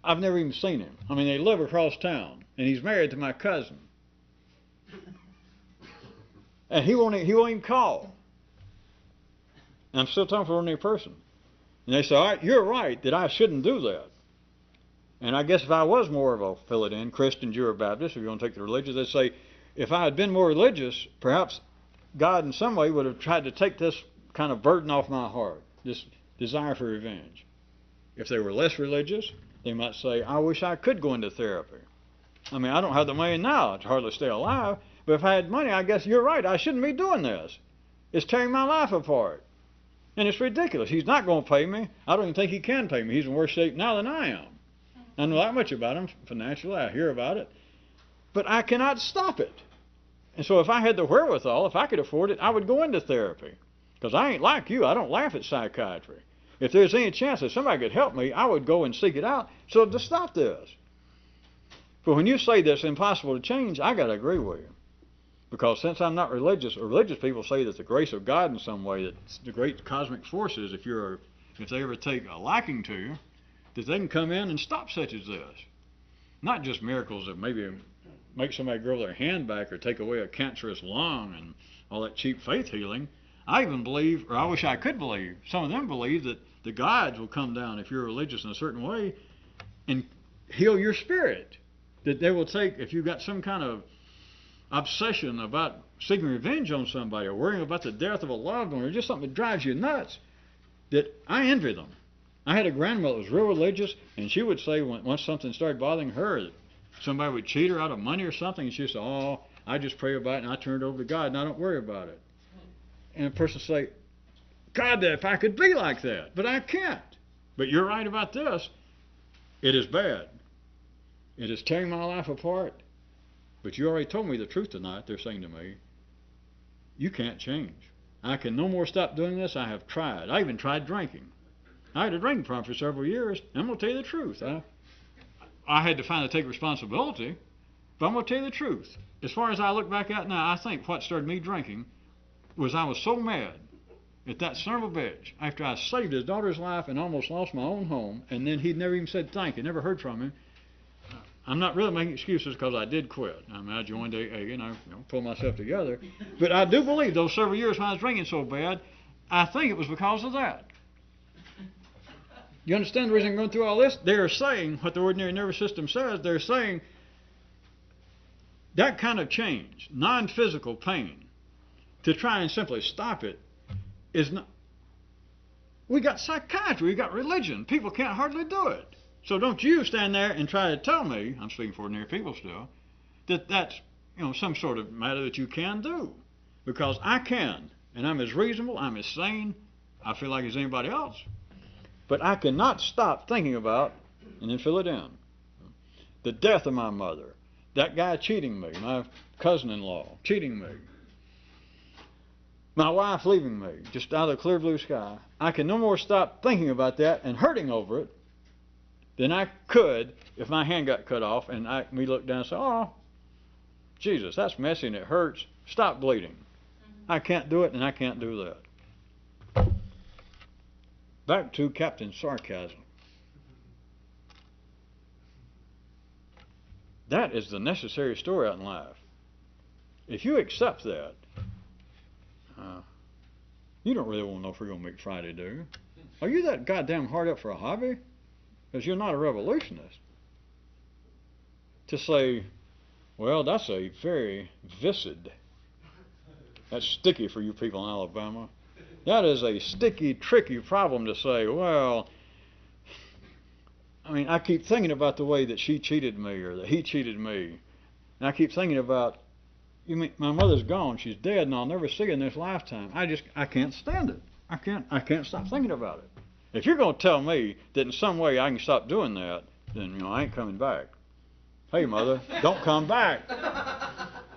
I've never even seen him. I mean, they live across town, and he's married to my cousin. And he won't even call. And I'm still talking for an ordinary person. And they say, all right, you're right that I shouldn't do that. And I guess if I was more of a, fill it in, Christian, Jew, or Baptist, if you want to take the religious, they'd say, if I had been more religious, perhaps God in some way would have tried to take this kind of burden off my heart, this desire for revenge. If they were less religious, they might say, I wish I could go into therapy. I mean, I don't have the money now to hardly stay alive, but if I had money, I guess you're right, I shouldn't be doing this. It's tearing my life apart. And it's ridiculous. He's not going to pay me. I don't even think he can pay me. He's in worse shape now than I am. I know that much about him financially. I hear about it. But I cannot stop it. And so if I had the wherewithal, if I could afford it, I would go into therapy. Because I ain't like you. I don't laugh at psychiatry. If there's any chance that somebody could help me, I would go and seek it out so to stop this. But when you say that it's impossible to change, I got to agree with you. Because since I'm not religious, or religious people say that the grace of God in some way, that the great cosmic forces, if they ever take a liking to you, that they can come in and stop such as this. Not just miracles that maybe make somebody grow their hand back or take away a cancerous lung and all that cheap faith healing. I even believe, or I wish I could believe, some of them believe that the gods will come down if you're religious in a certain way and heal your spirit. That they will take, if you've got some kind of obsession about seeking revenge on somebody or worrying about the death of a loved one or just something that drives you nuts, that I envy them. I had a grandmother that was real religious, and she would say once something started bothering her, that somebody would cheat her out of money or something, and she'd say, oh, I just pray about it and I turn it over to God and I don't worry about it. And a person would say, God, if I could be like that, but I can't. But you're right about this. It is bad. It is tearing my life apart. But you already told me the truth tonight, they're saying to me. You can't change. I can no more stop doing this. I have tried. I even tried drinking. I had a drinking problem for several years. I'm going to tell you the truth. I had to finally take responsibility, but I'm going to tell you the truth. As far as I look back at now, I think what started me drinking was I was so mad at that son of a bitch after I saved his daughter's life and almost lost my own home, and then he'd never even said thank you, never heard from him. I'm not really making excuses because I did quit. I mean, I joined AA and I pulled myself together. But I do believe those several years when I was drinking so bad, I think it was because of that. You understand the reason I'm going through all this? They're saying what the ordinary nervous system says. They're saying that kind of change, non-physical pain, to try and simply stop it is not. We got psychiatry, we got religion. People can't hardly do it. So don't you stand there and try to tell me, I'm speaking for ordinary people still, that that's some sort of matter that you can do. Because I can, and I'm as reasonable, I'm as sane, I feel like as anybody else. But I cannot stop thinking about, and then fill it in, the death of my mother, that guy cheating me, my cousin-in-law cheating me, my wife leaving me, just out of the clear blue sky. I can no more stop thinking about that and hurting over it than I could if my hand got cut off and we looked down and said, oh, Jesus, that's messy and it hurts. Stop bleeding. I can't do it and I can't do that. Back to Captain Sarcasm. That is the necessary story out in life. If you accept that, you don't really want to know if we're going to make Friday, do you? Are you that goddamn hard up for a hobby? Because you're not a revolutionist. To say, well, that's a very viscid. That's sticky for you people in Alabama. That is a sticky, tricky problem to say, well, I mean, I keep thinking about the way that she cheated me or that he cheated me. And I keep thinking about, you mean my mother's gone, she's dead, and I'll never see her in this lifetime. I can't stand it. I can't stop thinking about it. If you're going to tell me that in some way I can stop doing that, then I ain't coming back. Hey, mother, don't come back.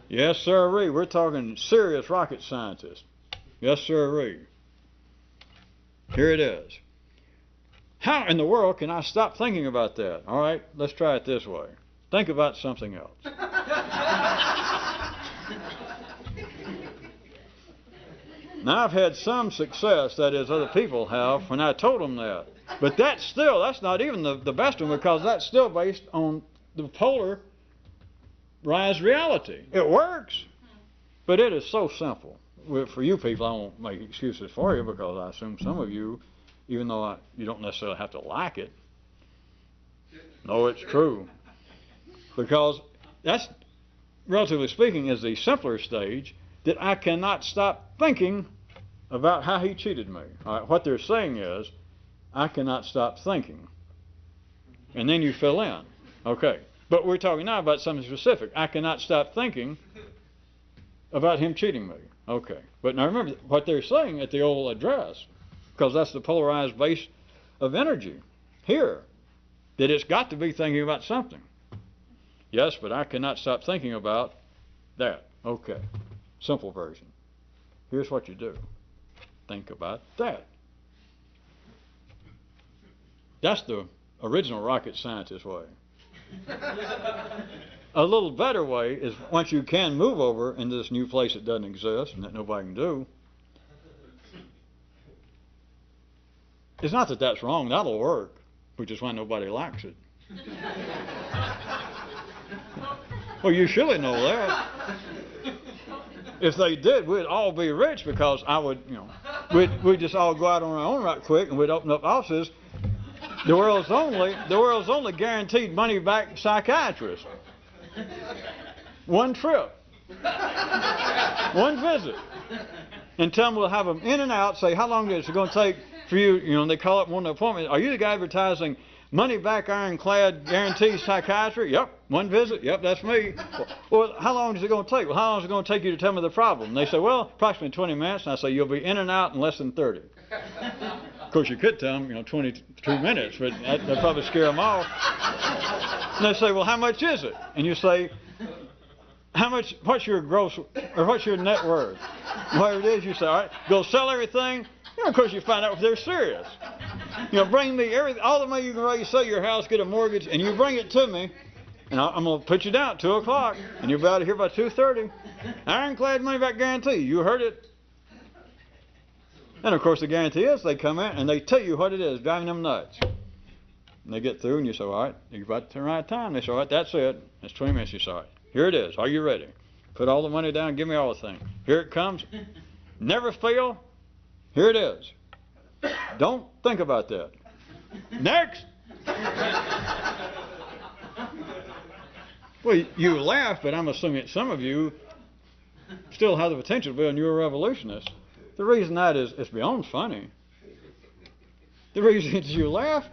Yes, sirree. We're talking serious rocket scientists. Yes, sirree. Here it is. How in the world can I stop thinking about that? All right, let's try it this way. Think about something else. Now, I've had some success, that is, other people have, when I told them that. But that's not even the best one, because that's still based on the polarized reality. It works, but it is so simple. For you people, I won't make excuses for you, because I assume some of you, even though you don't necessarily have to like it, know it's true. Because that's, relatively speaking, is the simpler stage, that I cannot stop thinking about how he cheated me. All right, what they're saying is, I cannot stop thinking. And then you fill in. Okay. But we're talking now about something specific. I cannot stop thinking about him cheating me. Okay. But now remember what they're saying at the old address, because that's the polarized base of energy here, that it's got to be thinking about something. Yes, but I cannot stop thinking about that. Okay. Simple version. Here's what you do. think about that. That's the original rocket scientist way. A little better way is once you can move over into this new place that doesn't exist and that nobody can do. It's not that that's wrong. That'll work, which is why nobody likes it. Well, you surely know that. If they did, we'd all be rich because I would, we'd just all go out on our own right quick and we'd open up offices. The world's only guaranteed money back psychiatrist. One trip. One visit. And tell them we'll have them in and out, say how long is it going to take for you, and they call up one of the appointments. Are you the guy advertising money back ironclad guaranteed psychiatry? Yep. One visit? Yep, that's me. Well, how long is it going to take? Well, how long is it going to take you to tell me the problem? And they say, well, approximately 20 minutes. And I say, you'll be in and out in less than 30. Of course, you could tell them, 22 minutes, but that'd probably scare them off. And they say, well, how much is it? And you say, what's your gross, or what's your net worth? Whatever it is, you say, all right, go sell everything. Of course, you find out if they're serious. Bring me all the money you can raise, sell your house, get a mortgage, and you bring it to me, and I'm going to put you down at 2 o'clock, and you'll be out of here by 2:30. Ironclad money back guarantee. You heard it. And, of course, the guarantee is they come in and they tell you what it is, driving them nuts. And they get through, and you say, all right, you're about to turn right time. They say, all right, that's it. It's 20 minutes. You say, all right, here it is. Are you ready? Put all the money down. Give me all the things. Here it comes. Never fail. Here it is. Don't think about that. Next. Well, you laugh, but I'm assuming that some of you still have the potential to be a new revolutionist. The reason that is, it's beyond funny. The reason that you laugh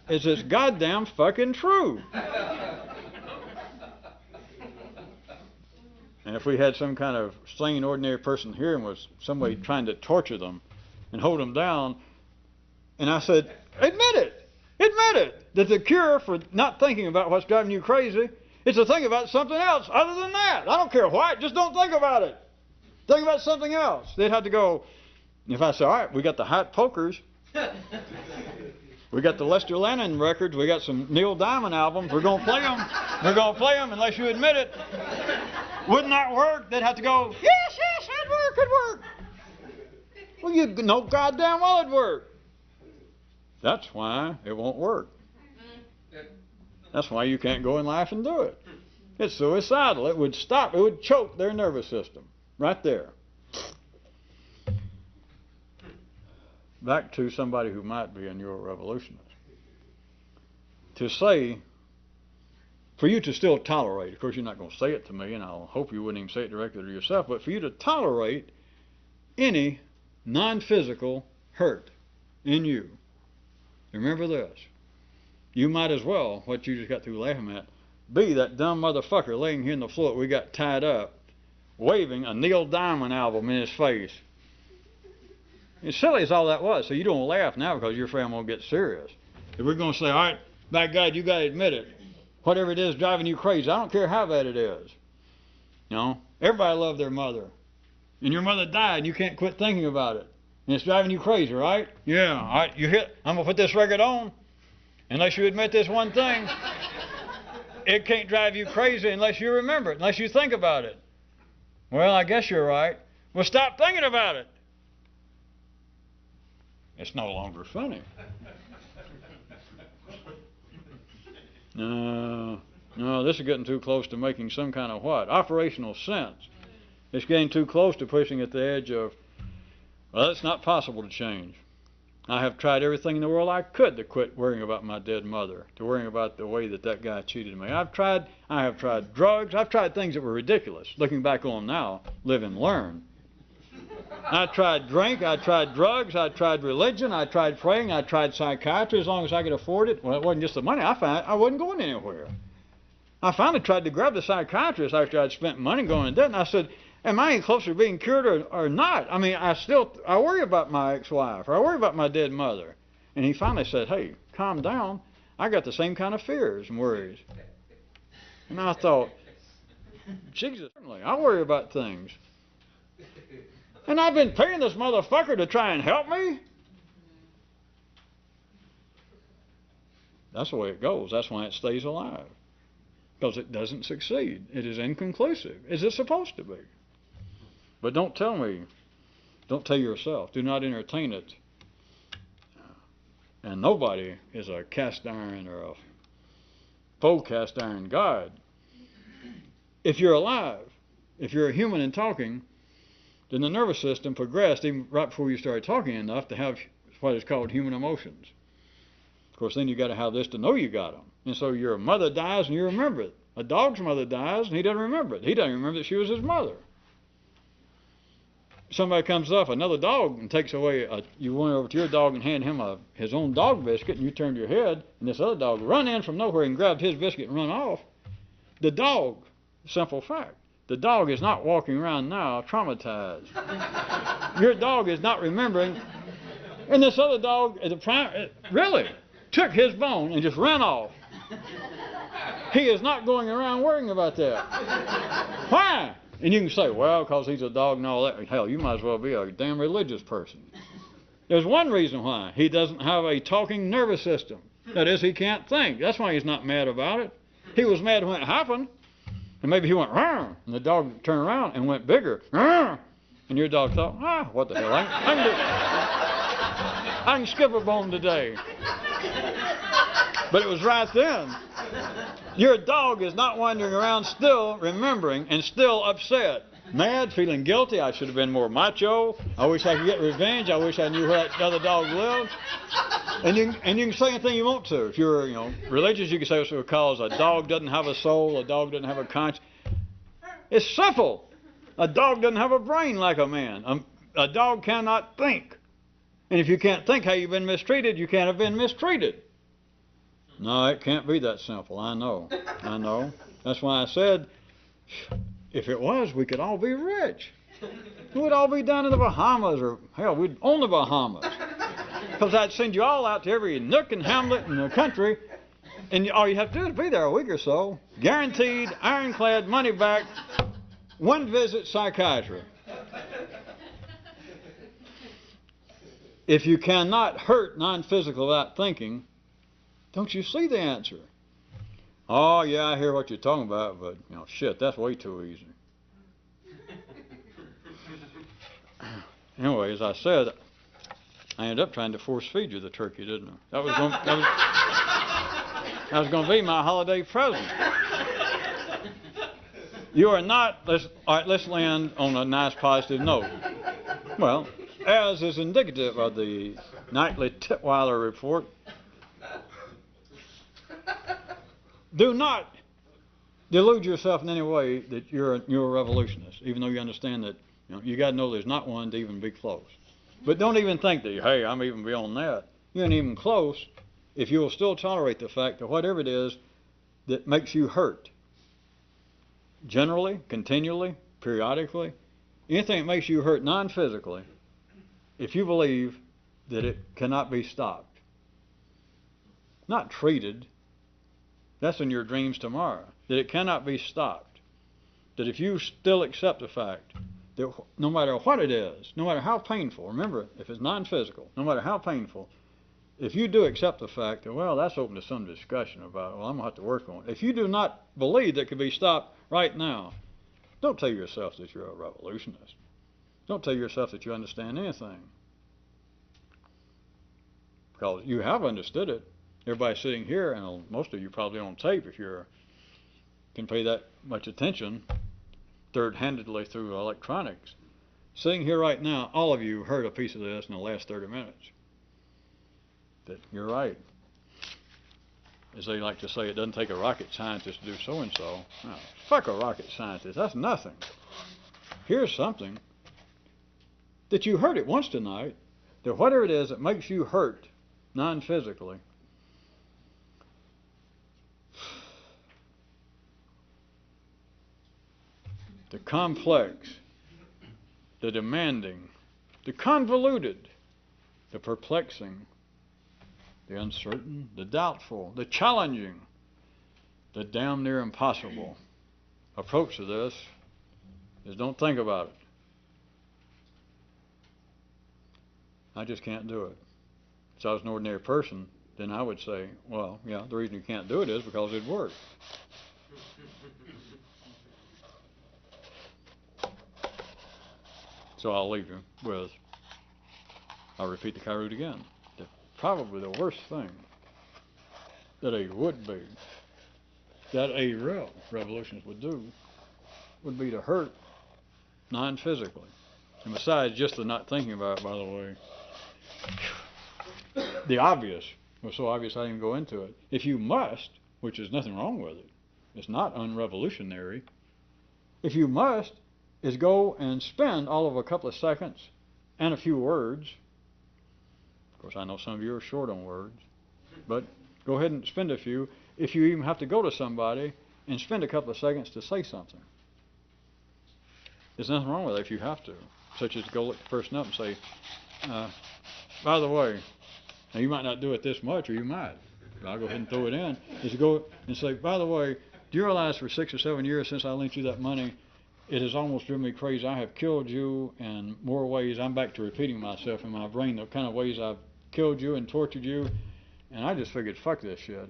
is it's goddamn fucking true. And if we had some kind of sane, ordinary person here and was somebody trying to torture them and hold them down, and I said, admit it, that the cure for not thinking about what's driving you crazy is to think about something else other than that. I don't care what, just don't think about it. Think about something else. They'd have to go, if I say, all right, we got the hot pokers, we got the Lester Lennon records, we got some Neil Diamond albums, we're going to play them. We're going to play them unless you admit it. Wouldn't that work? They'd have to go, yes, it'd work. Well, you know goddamn well it'd work. That's why it won't work. That's why you can't go in life and do it. It's suicidal. It would stop. It would choke their nervous system. Right there. Back to somebody who might be a neurorevolutionist. To say, for you to still tolerate, of course you're not going to say it to me, and I'll hope you wouldn't even say it directly to yourself, but for you to tolerate any non-physical hurt in you, remember this. You might as well, what you just got through laughing at, be that dumb motherfucker laying here on the floor that we got tied up, waving a Neil Diamond album in his face. As silly as all that was, so you don't laugh now because you're afraid I'm going to get serious. If we're going to say, all right, by God, you got to admit it. Whatever it is driving you crazy, I don't care how bad it is. Everybody loved their mother. And your mother died and you can't quit thinking about it. And it's driving you crazy, right? Yeah, all right, I'm going to put this record on. Unless you admit this one thing, it can't drive you crazy unless you remember it, unless you think about it. Well, I guess you're right. Well, stop thinking about it. It's no longer funny. No, this is getting too close to making some kind of what? Operational sense. It's getting too close to pushing at the edge of, well, it's not possible to change. I have tried everything in the world I could to quit worrying about my dead mother, to worrying about the way that guy cheated me. I have tried drugs. I've tried things that were ridiculous. Looking back on them now, live and learn. I tried drink. I tried drugs. I tried religion. I tried praying. I tried psychiatry as long as I could afford it. Well, it wasn't just the money. I found I wasn't going anywhere. I finally tried to grab the psychiatrist after I'd spent money going in debt, and I said, am I any closer to being cured or not? I mean, I worry about my ex-wife, or I worry about my dead mother. And he finally said, hey, calm down. I got the same kind of fears and worries. And I thought, Jesus, certainly, I worry about things. And I've been paying this motherfucker to try and help me? That's the way it goes. That's why it stays alive. Because it doesn't succeed. It is inconclusive. Is it supposed to be? But don't tell me, don't tell yourself, do not entertain it. And nobody is a cast iron or a faux cast iron God. If you're alive, if you're a human and talking, then the nervous system progressed even right before you started talking enough to have what is called human emotions. Of course, then you got to have this to know you got them. And so your mother dies and you remember it. A dog's mother dies and he doesn't remember it. He doesn't remember that she was his mother. Somebody comes up, another dog, and takes away, you went over to your dog and hand him his own dog biscuit, and you turned your head, and this other dog run in from nowhere and grabbed his biscuit and run off. The dog, simple fact, the dog is not walking around now traumatized. Your dog is not remembering. And this other dog, really, took his bone and just ran off. He is not going around worrying about that. Why? And you can say, well, because he's a dog and all that. Hell, you might as well be a damn religious person. There's one reason why. He doesn't have a talking nervous system. That is, he can't think. That's why he's not mad about it. He was mad when it happened. And maybe he went, "Rrr," and the dog turned around and went bigger. "Rrr." And your dog thought, what the hell? I can skip a bone today. But it was right then. Your dog is not wandering around still remembering and still upset. Mad, feeling guilty. I should have been more macho. I wish I could get revenge. I wish I knew where that other dog lived. And you can say anything you want to. If you're religious, you can say it's because a dog doesn't have a soul, a dog doesn't have a conscience. It's simple. A dog doesn't have a brain like a man. A dog cannot think. And if you can't think how you've been mistreated, you can't have been mistreated. No, it can't be that simple. I know. That's why I said, if it was, we could all be rich. We'd all be down in the Bahamas, or hell, we'd own the Bahamas. Because I'd send you all out to every nook and hamlet in the country, and all you have to do is be there a week or so. Guaranteed, ironclad, money back, one visit psychiatry. If you cannot hurt non-physical without thinking, don't you see the answer? Oh, yeah, I hear what you're talking about, but, shit, that's way too easy. Anyway, as I said, I ended up trying to force feed you the turkey, didn't I? That was going to be my holiday present. You are not, all right, let's land on a nice positive note. Well, as is indicative of the nightly Titweiler report, do not delude yourself in any way that you're a revolutionist, even though you understand that you got to know there's not one to even be close. But don't even think that, hey, I'm even beyond that. You ain't even close if you will still tolerate the fact that whatever it is that makes you hurt, generally, continually, periodically, anything that makes you hurt non-physically, if you believe that it cannot be stopped, not treated, that's in your dreams tomorrow, that it cannot be stopped, that if you still accept the fact that no matter what it is, no matter how painful, remember, if it's non-physical, no matter how painful, if you do accept the fact that, well, that's open to some discussion about, well, I'm going to have to work on it. If you do not believe that it can be stopped right now, don't tell yourself that you're a revolutionist. Don't tell yourself that you understand anything. Because you have understood it. Everybody sitting here, and most of you probably on tape if you can pay that much attention third-handedly through electronics. Sitting here right now, all of you heard a piece of this in the last 30 minutes. That you're right. As they like to say, it doesn't take a rocket scientist to do so-and-so. No, fuck a rocket scientist. That's nothing. Here's something that you heard it once tonight, that whatever it is that makes you hurt non-physically, the complex, the demanding, the convoluted, the perplexing, the uncertain, the doubtful, the challenging, the damn near impossible approach to this is don't think about it. I just can't do it. If I was an ordinary person, then I would say, well, yeah, the reason you can't do it is because it worked. So I'll leave you with, I'll repeat the Kairos again. Probably the worst thing that a would-be, that a real revolutionist would do, would be to hurt non-physically. And besides just the not thinking about it, by the way, the obvious was so obvious I didn't even go into it. If you must, which is nothing wrong with it, it's not unrevolutionary, if you must, is go and spend all of a couple of seconds and a few words. Of course, I know some of you are short on words, but go ahead and spend a few. If you even have to go to somebody and spend a couple of seconds to say something. There's nothing wrong with it if you have to, such as go look the person up and say, by the way, now you might not do it this much, or you might, but I'll go ahead and throw it in, is to go and say, by the way, do you realize for 6 or 7 years since I lent you that money, it has almost driven me crazy. I have killed you in more ways. I'm back to repeating myself in my brain, the kind of ways I've killed you and tortured you. And I just figured, fuck this shit.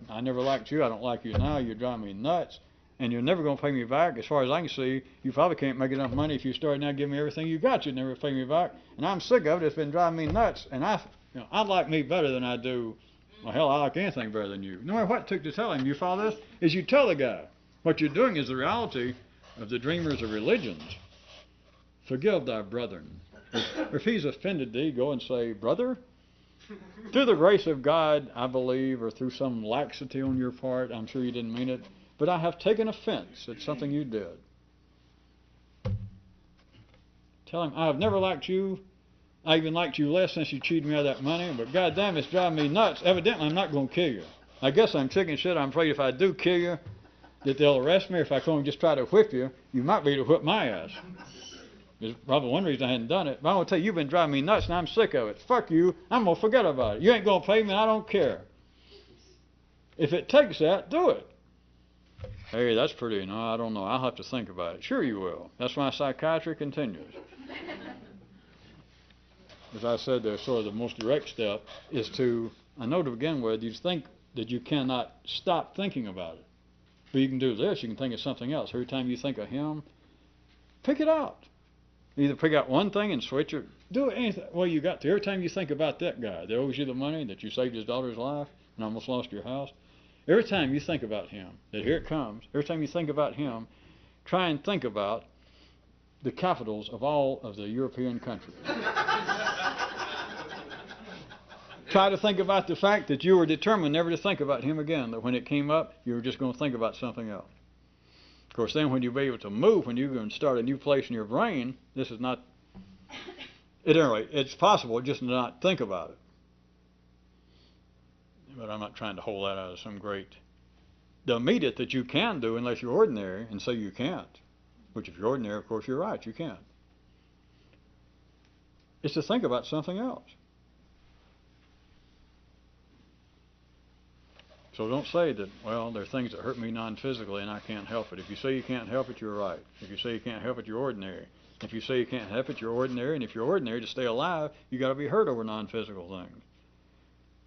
I never liked you. I don't like you now. You're driving me nuts. And you're never going to pay me back. As far as I can see, you probably can't make enough money if you start now giving me everything you got. You'd never pay me back. And I'm sick of it. It's been driving me nuts. And I like me better than I do. Well, hell, I like anything better than you. No matter what it took to tell him, you follow this? Is you tell the guy. What you're doing is the reality of the dreamers of religions. Forgive thy brethren. If he's offended thee, go and say, brother, through the grace of God, I believe, or through some laxity on your part, I'm sure you didn't mean it, but I have taken offense at something you did. Tell him, I have never liked you. I even liked you less since you cheated me out of that money, but goddamn, it's driving me nuts. Evidently, I'm not going to kill you. I guess I'm chicken shit. I'm afraid if I do kill you, that they'll arrest me. If I come and just try to whip you, you might be able to whip my ass. There's probably one reason I hadn't done it. But I'm going to tell you, you've been driving me nuts and I'm sick of it. Fuck you. I'm going to forget about it. You ain't going to pay me and I don't care. If it takes that, do it. Hey, that's pretty. No, I don't know. I'll have to think about it. Sure you will. That's why psychiatry continues. As I said, there's sort of the most direct step is to, I know to begin with, you think that you cannot stop thinking about it. But you can do this. You can think of something else. Every time you think of him, pick it out. Either pick out one thing and switch it. Do anything. Well, you got to. Every time you think about that guy that owes you the money, that you saved his daughter's life and almost lost your house. Every time you think about him, that here it comes. Every time you think about him, try and think about the capitals of all of the European countries. Try to think about the fact that you were determined never to think about him again, that when it came up, you were just going to think about something else. Of course, then when you'll be able to move, when you're going to start a new place in your brain, this is not, at any rate, it's possible just to not think about it. But I'm not trying to hold that out as some great, the immediate that you can do unless you're ordinary and say you can't. Which if you're ordinary, of course, you're right, you can't. It's to think about something else. So don't say that, well, there are things that hurt me non-physically and I can't help it. If you say you can't help it, you're right. If you say you can't help it, you're ordinary. If you say you can't help it, you're ordinary. And if you're ordinary, to stay alive, you got to be hurt over non-physical things.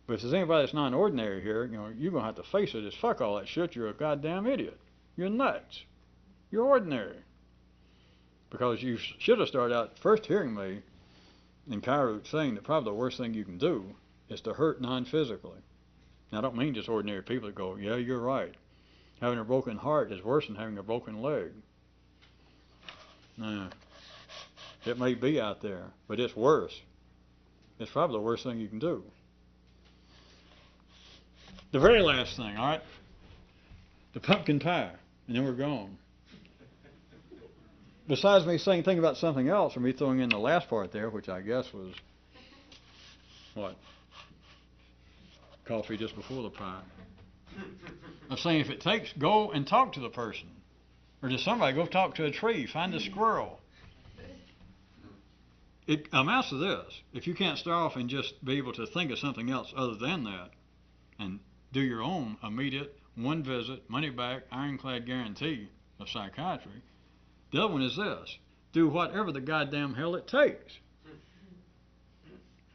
But if there's anybody that's non-ordinary here, you're going to have to face it as fuck all that shit. You're a goddamn idiot. You're nuts. You're ordinary. Because you should have started out first hearing me in Cairo saying that probably the worst thing you can do is to hurt non-physically. Now, I don't mean just ordinary people that go, yeah, you're right. Having a broken heart is worse than having a broken leg. Nah, it may be out there, but it's worse. It's probably the worst thing you can do. The very last thing, all right? The pumpkin pie, and then we're gone. Besides me saying, think about something else, or me throwing in the last part there, which I guess was, what? Coffee just before the pie. I'm saying if it takes, go and talk to the person. Or to somebody, go talk to a tree, find a squirrel. It amounts to this. If you can't start off and just be able to think of something else other than that, and do your own immediate, one visit, money back, ironclad guarantee of psychiatry, the other one is this. Do whatever the goddamn hell it takes.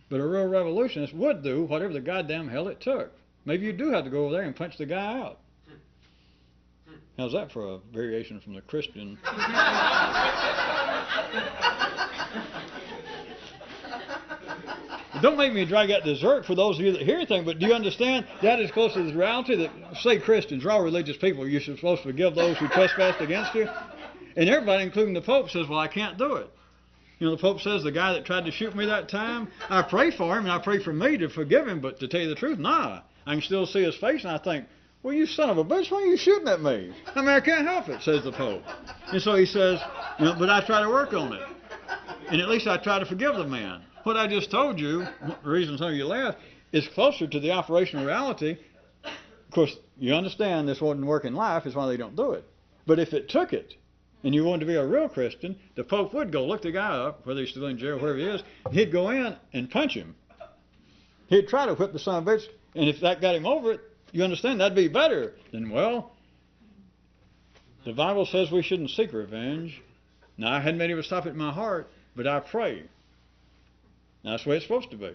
But a real revolutionist would do whatever the goddamn hell it took. Maybe you do have to go over there and punch the guy out. How's that for a variation from the Christian? Don't make me drag out dessert for those of you that hear anything, but do you understand that is close to the reality that, say, Christians, or all religious people, you're supposed to forgive those who trespass against you? And everybody, including the Pope, says, well, I can't do it. You know, the Pope says the guy that tried to shoot me that time, I pray for him and I pray for me to forgive him, but to tell you the truth, nah. I can still see his face and I think, well, you son of a bitch, why are you shooting at me? I mean, I can't help it, says the Pope. And so he says, you know, but I try to work on it. And at least I try to forgive the man. What I just told you, the reason some of you laugh, is closer to the operational reality. Of course, you understand this wouldn't work in life, is why they don't do it. But if it took it, and you wanted to be a real Christian, the Pope would go look the guy up, whether he's still in jail, wherever he is, he'd go in and punch him. He'd try to whip the son of a bitch, and if that got him over it, you understand, that'd be better than, well, the Bible says we shouldn't seek revenge. Now, I hadn't made it stop it in my heart, but I pray. Now, that's the way it's supposed to be.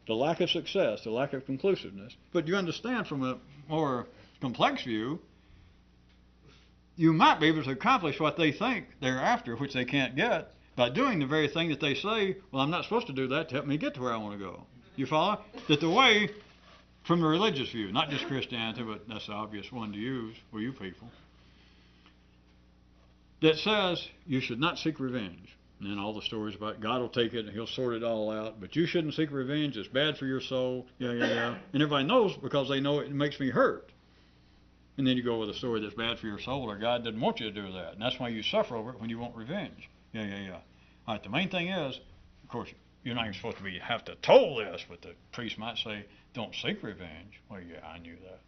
The lack of success, the lack of conclusiveness. But you understand from a more complex view, you might be able to accomplish what they think they're after, which they can't get, by doing the very thing that they say, well, I'm not supposed to do that to help me get to where I want to go. You follow? That the way, from the religious view, not just Christianity, but that's the obvious one to use for you people, that says you should not seek revenge. And then all the stories about God will take it and he'll sort it all out, but you shouldn't seek revenge, it's bad for your soul, yeah. And everybody knows because they know it makes me hurt. And then you go with a story that's bad for your soul, or God didn't want you to do that. And that's why you suffer over it when you want revenge. Yeah. All right, the main thing is, of course, you're not even supposed to have to toll this, but the priest might say, don't seek revenge. Well, yeah, I knew that.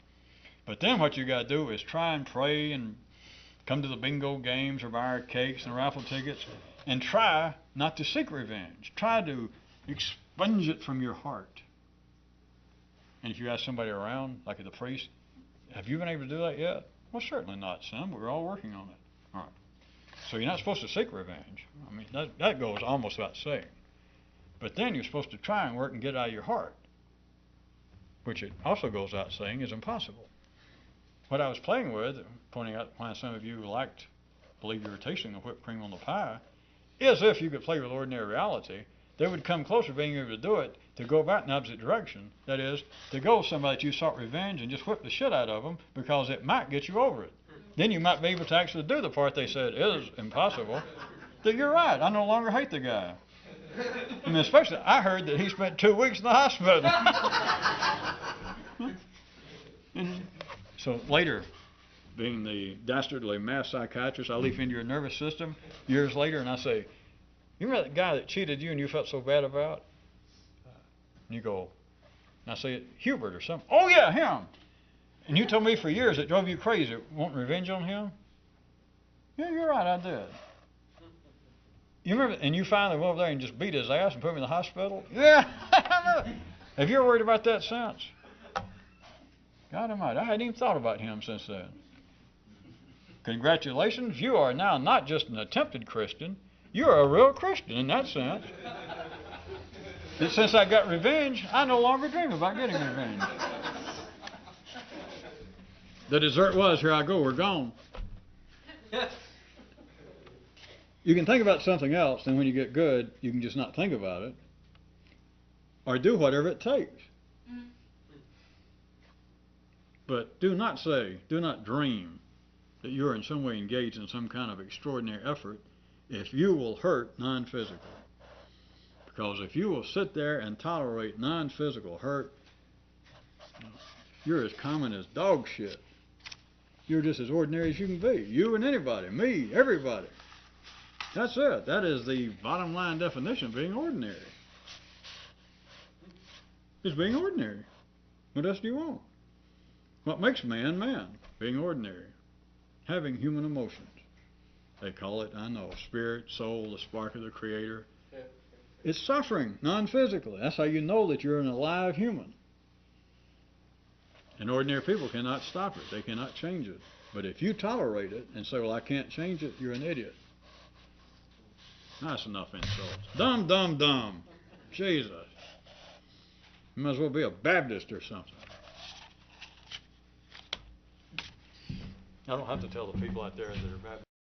But then what you got to do is try and pray and come to the bingo games or buy our cakes and raffle tickets and try not to seek revenge. Try to expunge it from your heart. And if you ask somebody around, like the priest, have you been able to do that yet? Well, certainly not, son. We're all working on it. All right. So you're not supposed to seek revenge. I mean, that goes almost without saying. But then you're supposed to try and work and get it out of your heart, which it also goes without saying is impossible. What I was playing with, pointing out why some of you believe you were tasting the whipped cream on the pie, is if you could play with ordinary reality, they would come closer to being able to do it, to go back in the opposite direction. That is, to go with somebody that you sought revenge and just whip the shit out of them because it might get you over it. Then you might be able to actually do the part they said is impossible. That you're right, I no longer hate the guy. And especially, I heard that he spent 2 weeks in the hospital. And so later, being the dastardly mass psychiatrist, I leap into your nervous system years later and I say, you remember that guy that cheated you and you felt so bad about? And you go, and I say, Hubert or something. Oh, yeah, him. And you told me for years it drove you crazy, wanting revenge on him? Yeah, you're right, I did. You remember, and you finally went over there and just beat his ass and put him in the hospital? Yeah. Have you ever worried about that since? God almighty, I hadn't even thought about him since then. Congratulations, you are now not just an attempted Christian, you're a real Christian in that sense. And since I got revenge, I no longer dream about getting revenge. The dessert was, here I go, we're gone. You can think about something else, and when you get good, you can just not think about it. Or do whatever it takes. But do not dream that you're in some way engaged in some kind of extraordinary effort if you will hurt non-physical. Because if you will sit there and tolerate non-physical hurt, you're as common as dog shit. You're just as ordinary as you can be. You and anybody, me, everybody. That's it. That is the bottom line definition of being ordinary. It's being ordinary. What else do you want? What makes man man? Being ordinary. Having human emotions. They call it, I know, spirit, soul, the spark of the Creator. It's suffering, non-physically. That's how you know that you're an alive human. And ordinary people cannot stop it. They cannot change it. But if you tolerate it and say, well, I can't change it, you're an idiot. That's enough insults. Dumb, dumb, dumb. Jesus. You might as well be a Baptist or something. I don't have to tell the people out there that are Baptist.